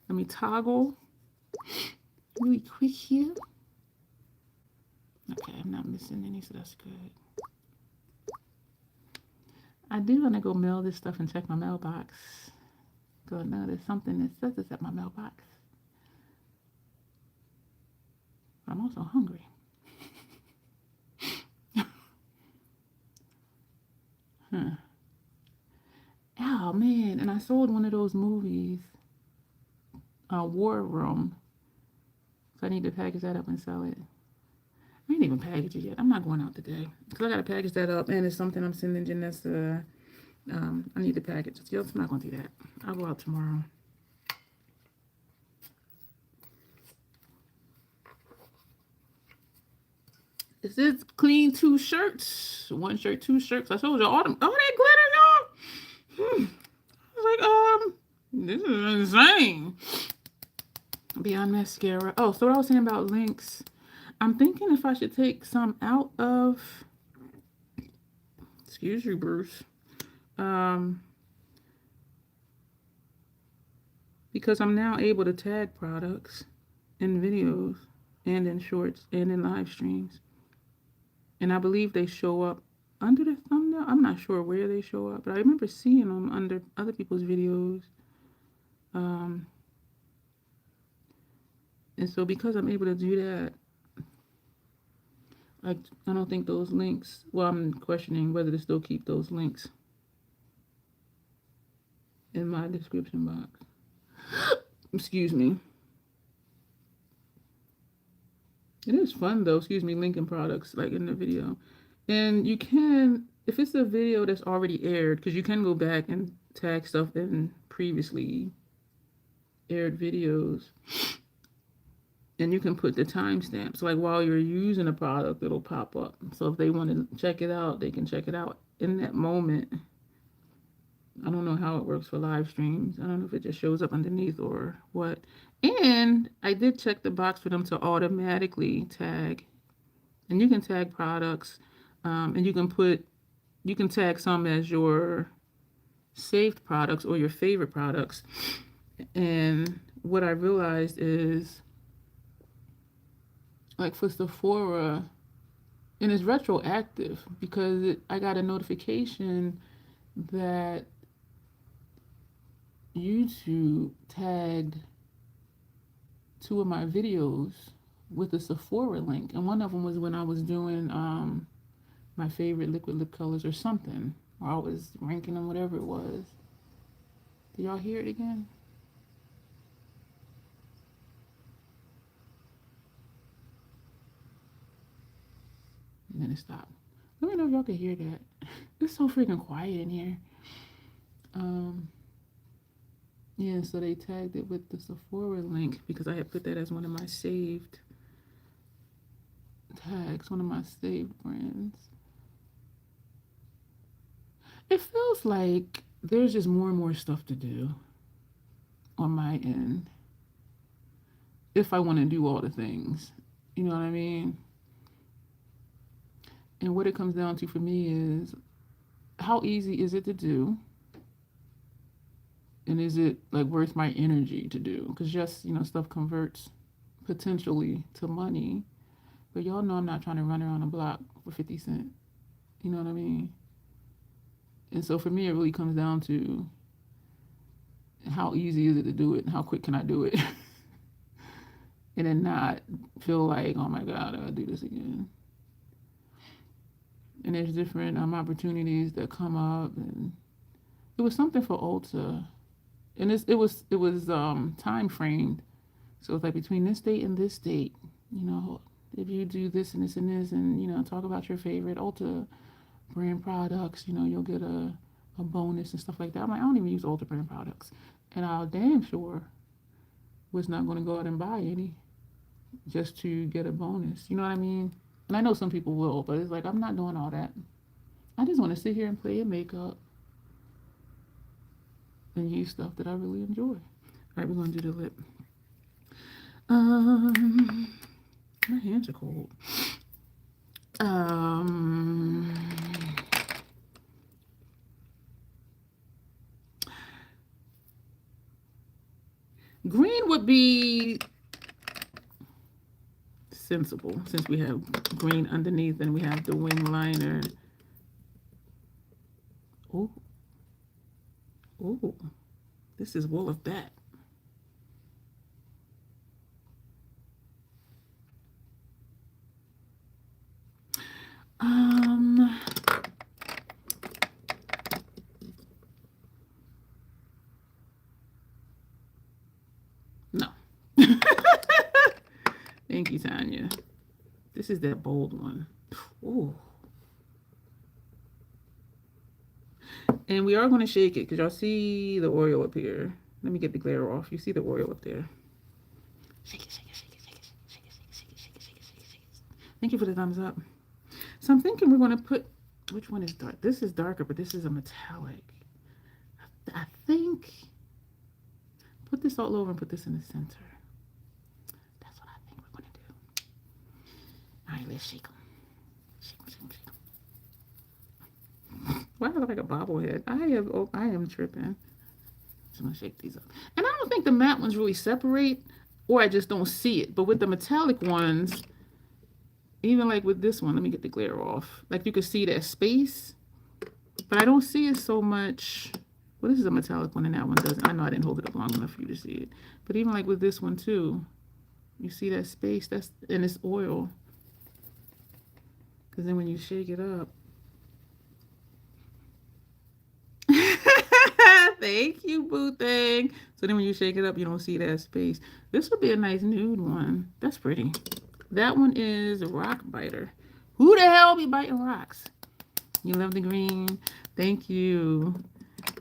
Speaker 1: Let me toggle really quick here. Okay, I'm not missing any, so that's good. I do want to go mail this stuff and check my mailbox. So no, there's something that says it's at my mailbox. I'm also hungry. Huh. Oh man, and I sold one of those movies, War Room. So I need to package that up and sell it. I ain't even packaged it yet. I'm not going out today. Because I got to package that up. And it's something I'm sending Janessa. I need to package it. I'm not going to do that. I'll go out tomorrow. This is clean 2 shirts. 1 shirt, 2 shirts. I told you all that glitter, y'all. I was like, this is insane. Beyond mascara. Oh, so what I was saying about links. I'm thinking if I should take some out of, excuse you, Bruce. Because I'm now able to tag products in videos and in shorts and in live streams. And I believe they show up under the thumbnail. I'm not sure where they show up, but I remember seeing them under other people's videos. And so because I'm able to do that, I don't think those links, well, I'm questioning whether to still keep those links in my description box. Excuse me. It is fun though, linking products like in the video. And you can, if it's a video that's already aired, because you can go back and tag stuff in previously aired videos. And you can put the timestamps. Like while you're using a product, it'll pop up. So if they want to check it out, they can check it out in that moment. I don't know how it works for live streams. I don't know if it just shows up underneath or what. And I did check the box for them to automatically tag. And you can tag products. And you can tag some as your saved products or your favorite products. And what I realized is, like for Sephora, and it's retroactive because I got a notification that YouTube tagged 2 of my videos with a Sephora link, and one of them was when I was doing my favorite liquid lip colors or something, or I was ranking them, whatever it was. Did y'all hear it again? And then it stopped. Let me know if y'all can hear that. It's so freaking quiet in here. Yeah, so they tagged it with the Sephora link because I had put that as one of my saved tags, one of my saved brands. It feels like there's just more and more stuff to do on my end if I want to do all the things. You know what I mean? And what it comes down to for me is how easy is it to do? And is it like worth my energy to do? Because yes, stuff converts potentially to money. But y'all know I'm not trying to run around a block for 50 cents. You know what I mean? And so for me, it really comes down to how easy is it to do it and how quick can I do it? And then not feel like, oh my God, I gotta do this again. And there's different opportunities that come up. And it was something for Ulta. And it was time framed. So it's like between this date and this date, if you do this and this and this and, talk about your favorite Ulta brand products, you'll get a bonus and stuff like that. I'm like, I don't even use Ulta brand products. And I damn sure was not going to go out and buy any just to get a bonus. You know what I mean? And I know some people will, but it's like, I'm not doing all that. I just want to sit here and play in makeup and use stuff that I really enjoy. All right, we're going to do the lip. My hands are cold. Green would be sensible since we have green underneath and we have the wing liner. Oh, Ooh, this is wool of bat. No. Thank you, Tanya. This is that bold one. Ooh. And we are going to shake it because y'all see the oil up here. Let me get the glare off. You see the oil up there. Shake it, shake it, shake it, shake it, shake it, shake it, shake it, shake it, shake it, shake it, shake it. Thank you for the thumbs up. So I'm thinking we're going to put, which one is dark? This is darker, but this is a metallic. I think, put this all over and put this in the center. That's what I think we're going to do. All right, let's shake them. Shake them, shake them, shake them. Why do I look like a bobblehead? I am tripping. Just gonna shake these up. And I don't think the matte ones really separate, or I just don't see it. But with the metallic ones, even like with this one, let me get the glare off. Like you can see that space, but I don't see it so much. Well, this is a metallic one and that one doesn't. I know I didn't hold it up long enough for you to see it. But even like with this one too, you see that space, that's in this oil. Because then when you shake it up, thank you, boo thing. So then when you shake it up, you don't see that space. This would be a nice nude one. That's pretty. That one is Rock Biter. Who the hell be biting rocks? You love the green. Thank you,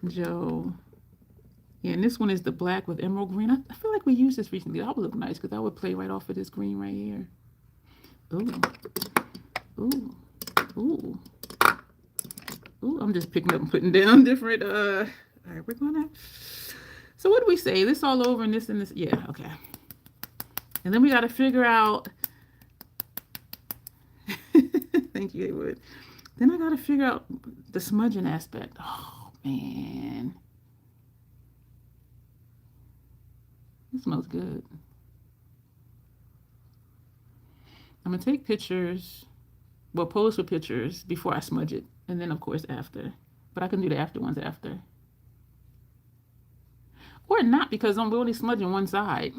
Speaker 1: Joe. Yeah, and this one is the black with emerald green. I feel like we used this recently. That would look nice because that would play right off of this green right here. Ooh. Ooh. Ooh. Ooh, I'm just picking up and putting down different, all right, we're gonna, so what do we say? This all over and this and this, yeah, okay. And then we got to figure out, thank you, Haywood. Then I got to figure out the smudging aspect. Oh, man. It smells good. I'm going to take pictures, well, pose for pictures before I smudge it. And then, of course, after. But I can do the after ones after. Or not, because I'm only smudging one side.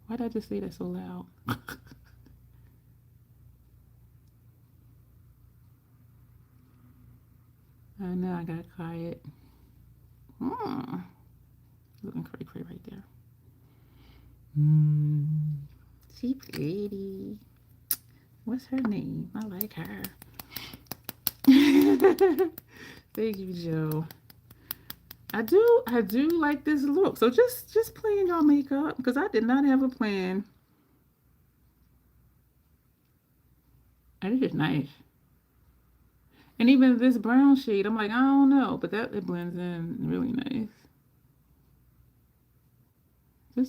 Speaker 1: Why did I just say that so loud? I know, I gotta quiet. Looking cray right there. She pretty. What's her name? I like her. Thank you, Joe. I do like this look. So just playing y'all makeup because I did not have a plan. And it's just nice. And even this brown shade, I'm like, I don't know, but that it blends in really nice.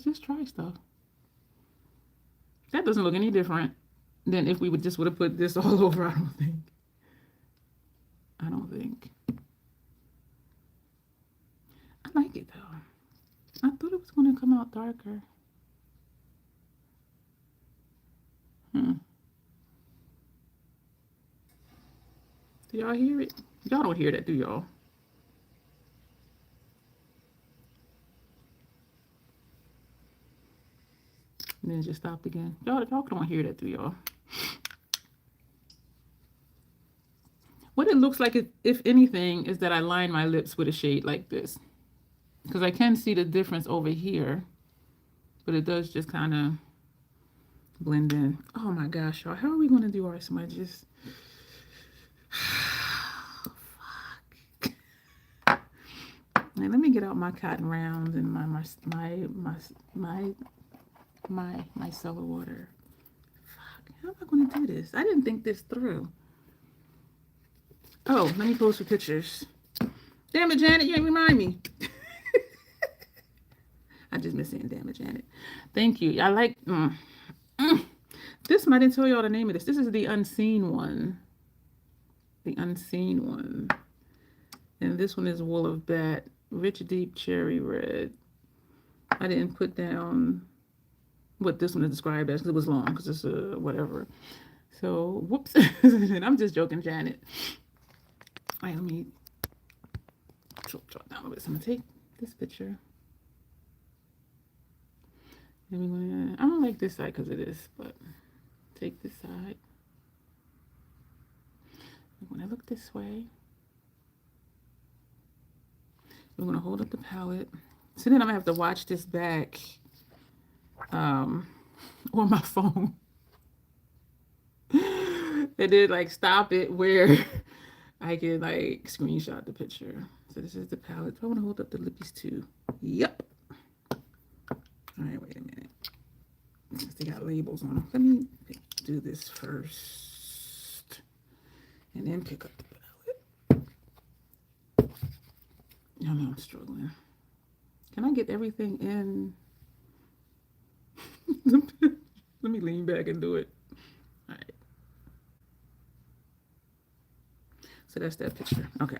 Speaker 1: Just try stuff. That doesn't look any different than if we would have put this all over, I don't think. I like it though. I thought it was going to come out darker. Do y'all hear it? Y'all don't hear that, do y'all? And then it just stopped again. Y'all don't hear that, do y'all? What it looks like, if anything, is that I line my lips with a shade like this. Because I can see the difference over here. But it does just kind of blend in. Oh my gosh, y'all. How are we going to do our smudges? Fuck. Now, let me get out my cotton rounds and my cellar water. Fuck. How am I going to do this? I didn't think this through. Oh, let me pose for pictures. Damn it, Janet, you didn't remind me. I just miss saying damn it, Janet. Thank you. I like this. I didn't tell y'all the name of this. This is the unseen one. The unseen one. And this one is Wool of Bat, Rich Deep Cherry Red. I didn't put down what this one is described as because it was long, because it's whatever. So, whoops. And I'm just joking, Janet. All right, let me draw down a little bit. So I'm gonna take this picture. And we're gonna, I don't like this side because of this, but take this side. And when I look this way, we're gonna hold up the palette. So then I'm gonna have to watch this back on my phone. And then like stop it where I can like screenshot the picture. So this is the palette. Do I want to hold up the lippies too? Yep. All right, wait a minute. Since they got labels on them, let me do this first, and then pick up the palette. Y'all know I'm struggling. Can I get everything in? Let me lean back and do it. All right. So that's that picture. Okay.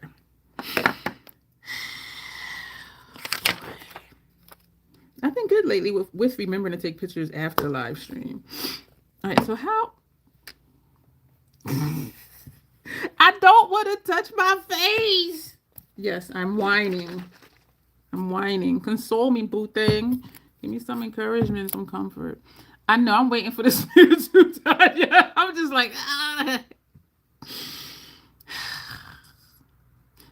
Speaker 1: I've been good lately with remembering to take pictures after the live stream. All right, so how? I don't want to touch my face. Yes, I'm whining. I'm whining. Console me, boo thing. Give me some encouragement, some comfort. I know I'm waiting for the spirit to die. Yeah, I'm just like, ah.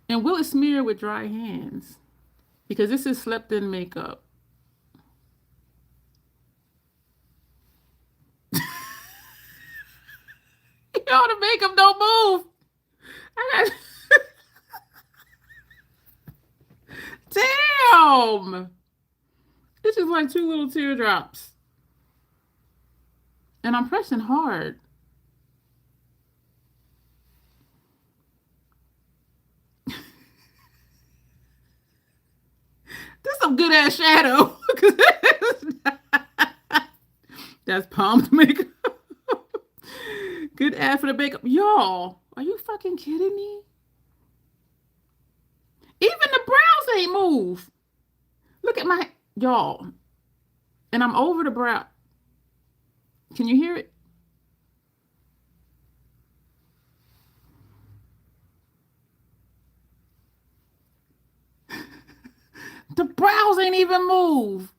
Speaker 1: And will it smear with dry hands? Because this is slept-in makeup. Yo, the makeup don't move. Damn. It's just like 2 little teardrops. And I'm pressing hard. That's some good ass shadow. That's pumped makeup. Good ad for the makeup. Y'all, are you fucking kidding me? Even the brows ain't move. Look at my, y'all. And I'm over the brow. Can you hear it? The brows ain't even move.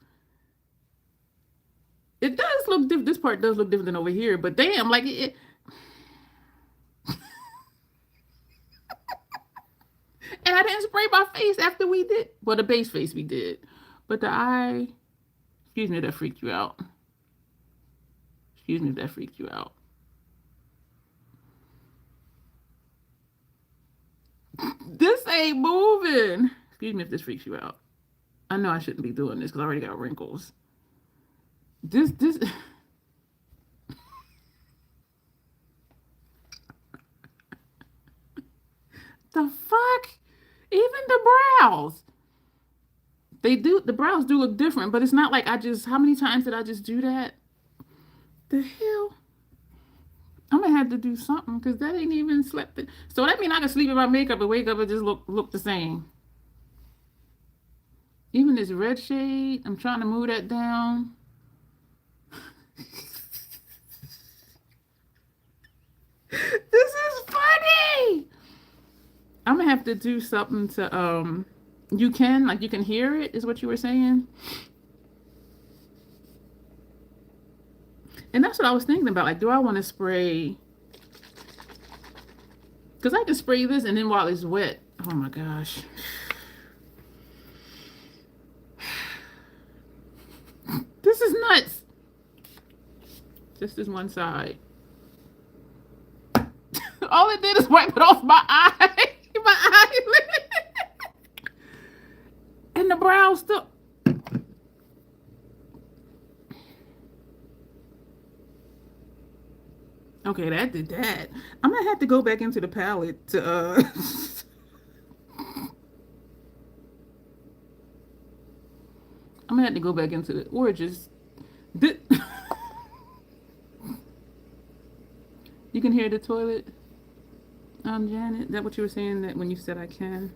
Speaker 1: It does look different. This part does look different than over here, but damn, like it. And I didn't spray my face after we did. Well, the base face we did. But the eye, excuse me if that freaked you out. Excuse me if that freaked you out. This ain't moving. Excuse me if this freaks you out. I know I shouldn't be doing this because I already got wrinkles. This. The fuck? Even the brows. The brows do look different, but it's not like how many times did I just do that? The hell? I'm gonna have to do something because that ain't even slept in. So that means I can sleep in my makeup and wake up and just look the same. Even this red shade, I'm trying to move that down. This is funny. I'm gonna have to do something to you can hear it, is what you were saying. And that's what I was thinking about. Like, do I want to spray? Because I can spray this and then while it's wet. Oh my gosh. This is nuts. Just this one side. All it did is wipe it off my eye. My eyelid. And the brows still. Okay, that did that. I'm gonna have to go back into the palette to I'm gonna have to go back into it, or just You can hear the toilet, Janet. Is that what you were saying that when you said I can?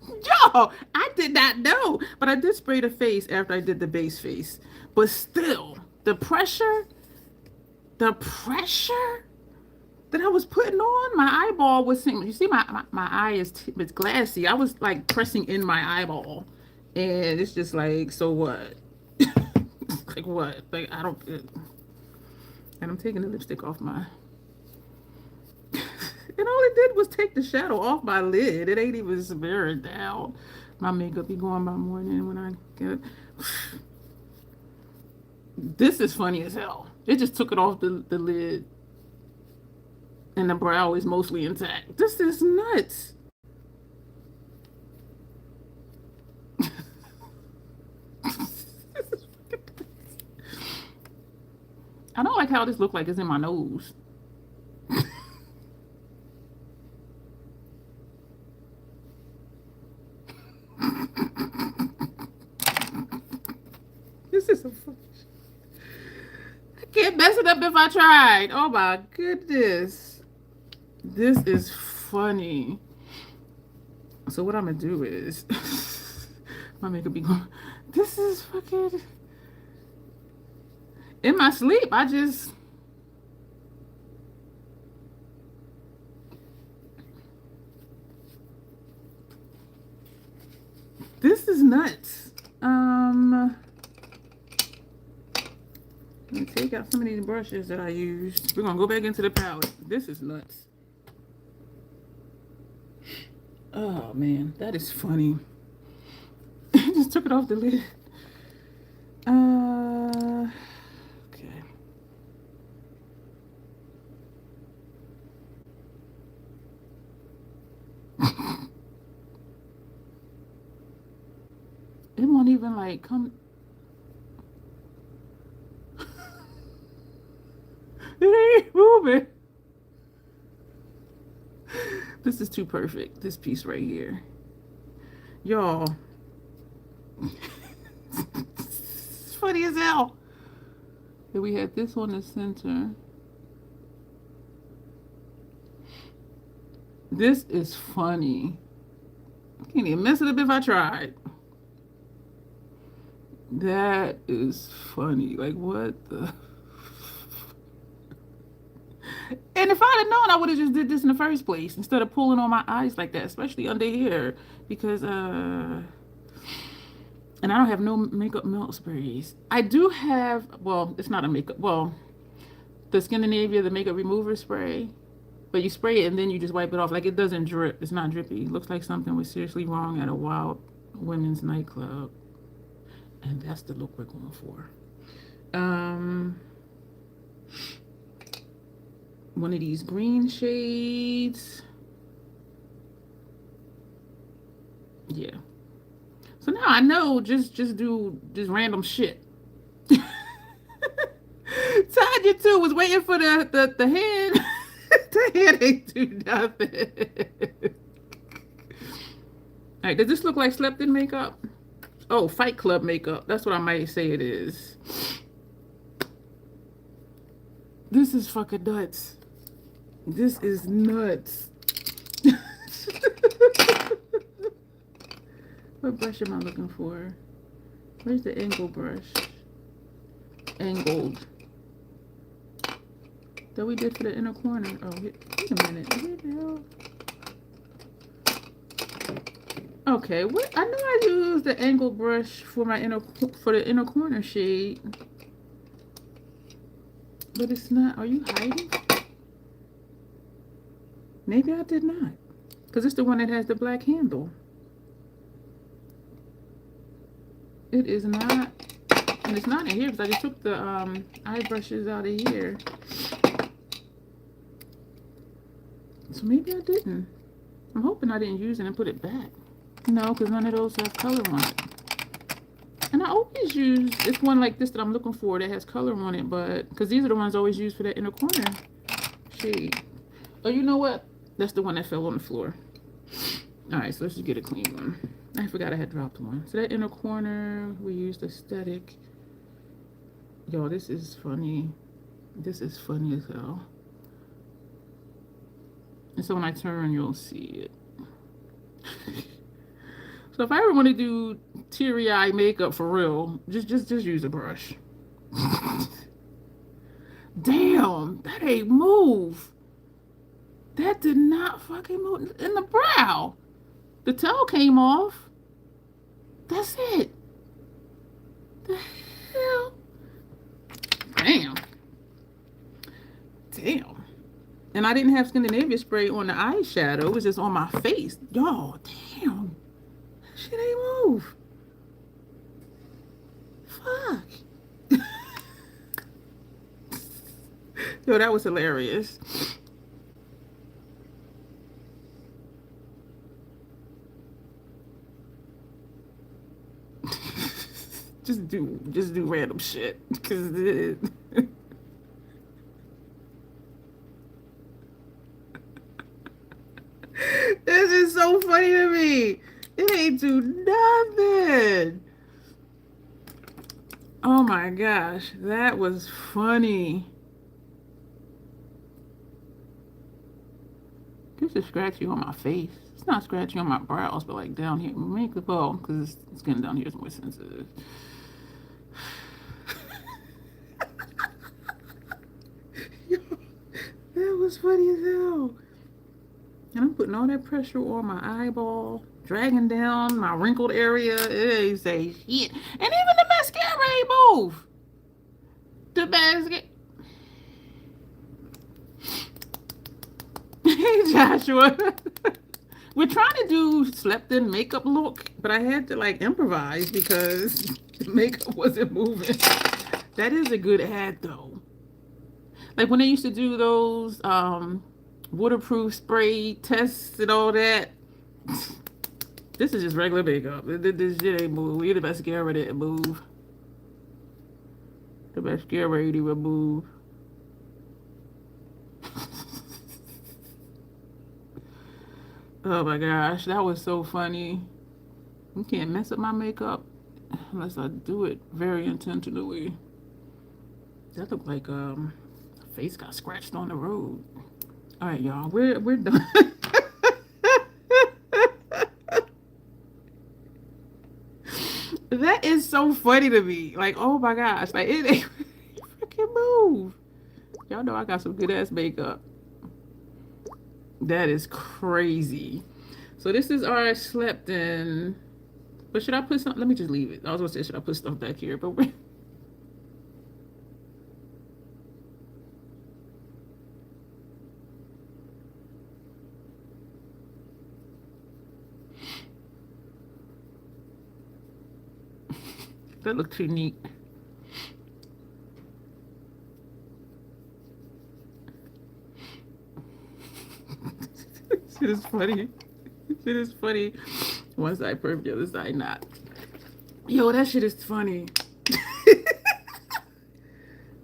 Speaker 1: Yo, I did not know, but I did spray the face after I did the base face. But still, the pressure. that I was putting on. My eyeball was seeing. You see, my eye is it's glassy. I was like pressing in my eyeball, and it's just like, so what? Like what? Like I don't. And I'm taking the lipstick off my. And all it did was take the shadow off my lid. It ain't even smearing down. My makeup be going by morning when I get. This is funny as hell. It just took it off the lid. And the brow is mostly intact. This is nuts. I don't like how this look like it's in my nose. This is a fun. I can't mess it up if I tried. Oh my goodness. This is funny. So what I'm gonna do is my makeup be going. This is fucking in my sleep. I just this is nuts. Let me take out some of these brushes that I used. We're gonna go back into the palette. This is nuts. Oh man, that is funny. I just took it off the lid. Okay. It won't even like come. It ain't moving. This is too perfect. This piece right here. Y'all. It's funny as hell. And we had this on the center. This is funny. I can't even mess it up if I tried. That is funny. Like, what the... And if I'd have known, I would have just did this in the first place instead of pulling on my eyes like that, especially under here, because and I don't have no makeup melt sprays. I do have, well, it's not a makeup, well, the Scandinavia, the makeup remover spray, but you spray it and then you just wipe it off. Like, it doesn't drip. It's not drippy. It looks like something was seriously wrong at a wild women's nightclub, and that's the look we're going for. One of these green shades. Yeah. So now I know just do just random shit. Tanya too was waiting for the hand. The hand ain't do nothing. Alright, does this look like slept in makeup? Oh, Fight Club makeup. That's what I might say it is. This is fucking nuts. This is nuts. What brush am I looking for? Where's the angle brush? Angled. That we did for the inner corner. Oh, wait a minute. Where the hell? Okay, what? I know I used the angle brush for my the inner corner shade, but it's not. Are you hiding? Maybe I did not, because it's the one that has the black handle. It is not, and it's not in here because I just took the eye brushes out of here. So maybe I didn't. I'm hoping I didn't use it and put it back. No, because none of those have color on it. And I always use, it's one like this that I'm looking for that has color on it, but, because these are the ones I always use for that inner corner shade. Oh, you know what? That's the one that fell on the floor. Alright, so let's just get a clean one. I forgot I had dropped one. So that inner corner, we used Aesthetic. Yo, this is funny. This is funny as hell. And so when I turn, you'll see it. So if I ever want to do teary-eye makeup for real, just use a brush. Damn, that ain't move. That did not fucking move in the brow. The tail came off. That's it. The hell? Damn. Damn. And I didn't have Scandinavia spray on the eyeshadow. It was just on my face. Y'all, damn. That shit ain't move. Fuck. Yo, that was hilarious. just do random shit. Cause this is so funny to me. It ain't do nothing. Oh my gosh, that was funny. This is scratchy on my face. It's not scratchy on my brows, but like down here. Makeup, well, because skin down here is more sensitive. Yo, that was funny as hell. And I'm putting all that pressure on my eyeball, dragging down my wrinkled area. It ain't say shit. And even the mascara ain't move. The mascara. Hey, Joshua. We're trying to do slept-in makeup look, but I had to like improvise because the makeup wasn't moving. That is a good ad though. Like when they used to do those waterproof spray tests and all that. This is just regular makeup. This shit ain't move. The mascara didn't move. The mascara ain't even move. Oh my gosh, that was so funny. You can't mess up my makeup unless I do it very intentionally. That looked like a face got scratched on the road. All right, y'all, we're done. That is so funny to me. Like, oh my gosh, like it ain't freaking move. Y'all know I got some good ass makeup. That is crazy. So this is our slept in. But should I put something? Let me just leave it. I was gonna say, should I put stuff back here? But that looked too neat. Shit is funny. Shit is funny. One side perfect, the other side not. Yo, that shit is funny.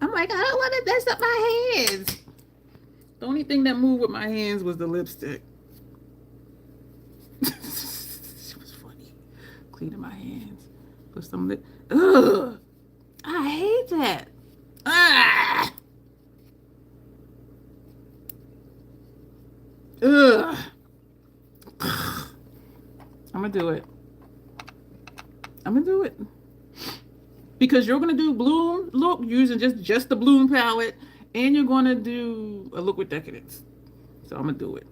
Speaker 1: I'm like, I don't want to mess up my hands. The only thing that moved with my hands was the lipstick. It was funny. Cleaning my hands. Put some lip. Ugh. I hate that. Ah. Ugh. I'm gonna do it. I'm gonna do it. Because you're gonna do Bloom look using just the Bloom palette, and you're gonna do a look with decadence. So I'm gonna do it.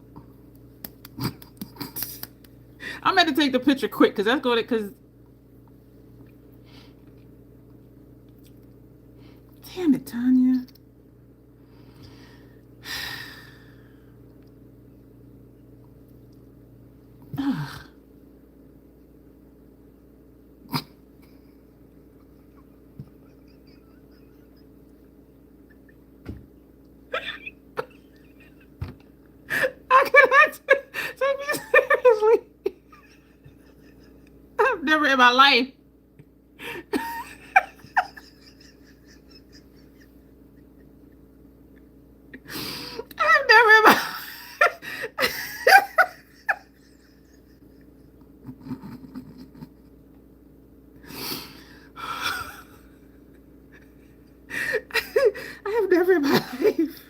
Speaker 1: I'm gonna take the picture quick because that's going to damn it, Tanya. Ugh. I cannot take me seriously. I've never in my life. I've never in my I have never in my life.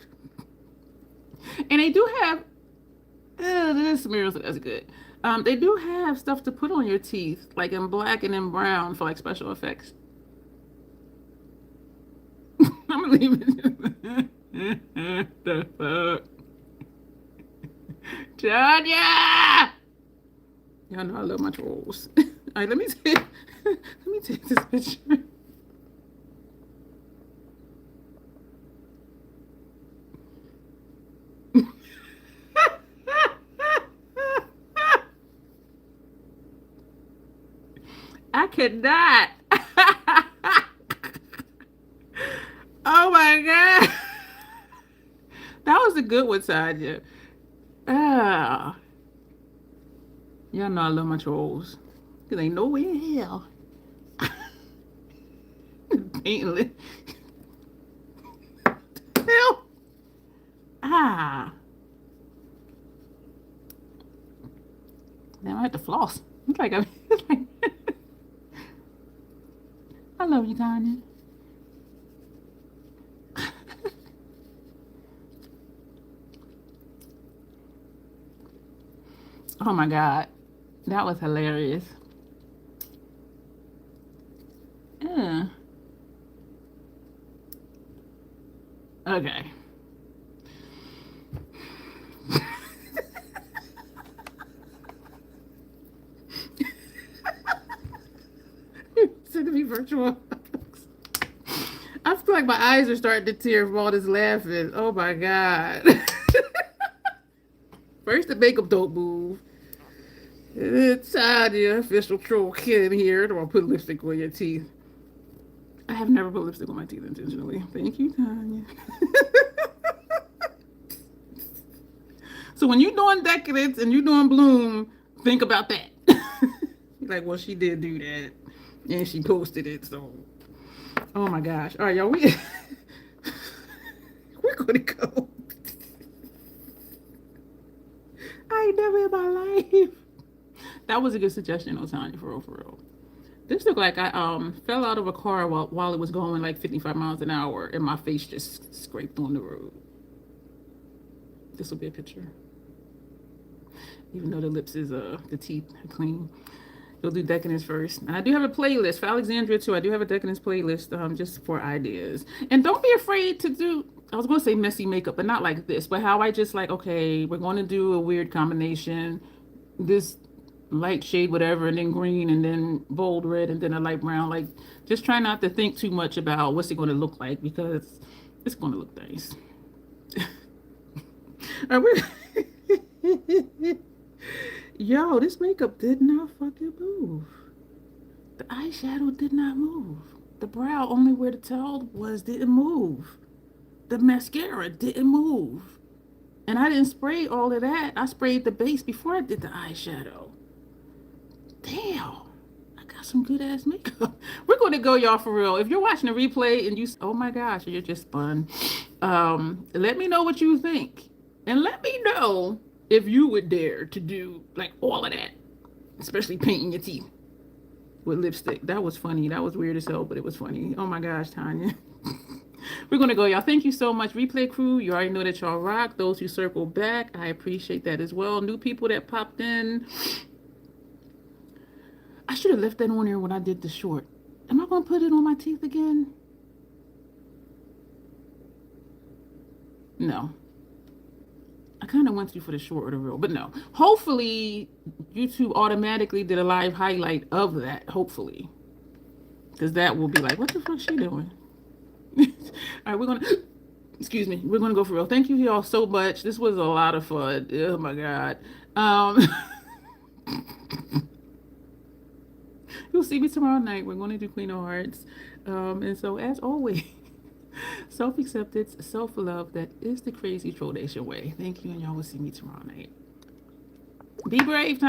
Speaker 1: And they do have this smears, that's good. They do have stuff to put on your teeth, like in black and in brown for like special effects. I'm gonna leave it. The fuck? Tanya! Y'all know I love my trolls. All right, let me take this picture. I cannot. Oh my god. That was a good one, Tanya. Ah. Y'all know I love my trolls. Cause ain't no way in hell. Painless. Hell. Ah. Now I have to floss. It's like I love you, Tanya. Oh my god. That was hilarious. Yeah. Okay. Send me virtual. I feel like my eyes are starting to tear from all this laughing. Oh my god. First the makeup don't move. It's Tanya, official troll kid here. Don't put lipstick on your teeth. I have never put lipstick on my teeth intentionally. Thank you, Tanya. So when you're doing decadence and you're doing bloom, think about that. Like, well, she did do that. And she posted it, so. Oh my gosh. All right, y'all. We're going to go. I ain't never in my life. That was a good suggestion, Tanya, for real, for real. This looked like I fell out of a car while it was going like 55 miles an hour and my face just scraped on the road. This will be a picture. Even though the lips is the teeth are clean. We'll do decadence first. And I do have a playlist for Alexandria too. I do have a decadence playlist just for ideas. And don't be afraid to do, I was going to say messy makeup, but not like this. But how I just like, okay, we're going to do a weird combination. This light shade, whatever, and then green, and then bold red, and then a light brown. Like, just try not to think too much about what's it going to look like because it's going to look nice. All right, yo, this makeup did not fucking move. The eyeshadow did not move. The brow, only where the towel was, didn't move. The mascara didn't move. And I didn't spray all of that. I sprayed the base before I did the eyeshadow. Damn. I got some good ass makeup. We're going to go, y'all, for real. If you're watching a replay and you, oh my gosh, you're just fun. Let me know what you think. And let me know if you would dare to do like all of that, especially painting your teeth with lipstick. That was funny. That was weird as hell, but it was funny. Oh my gosh, Tanya. We're going to go, y'all. Thank you so much, replay crew. You already know that y'all rock. Those who circle back, I appreciate that as well. New people that popped in. I should have left that on there when I did the short. Am I going to put it on my teeth again? No. I kind of went through for the short or the real, but no. Hopefully, YouTube automatically did a live highlight of that. Hopefully. Because that will be like, what the fuck is she doing? All right, we're going to... Excuse me. We're going to go for real. Thank you y'all so much. This was a lot of fun. Oh, my God. You'll see me tomorrow night. We're going to do Queen of Hearts. And so, as always... Self-acceptance, self-love, that is the crazy troll nation way. Thank you, and y'all will see me tomorrow night. Be brave,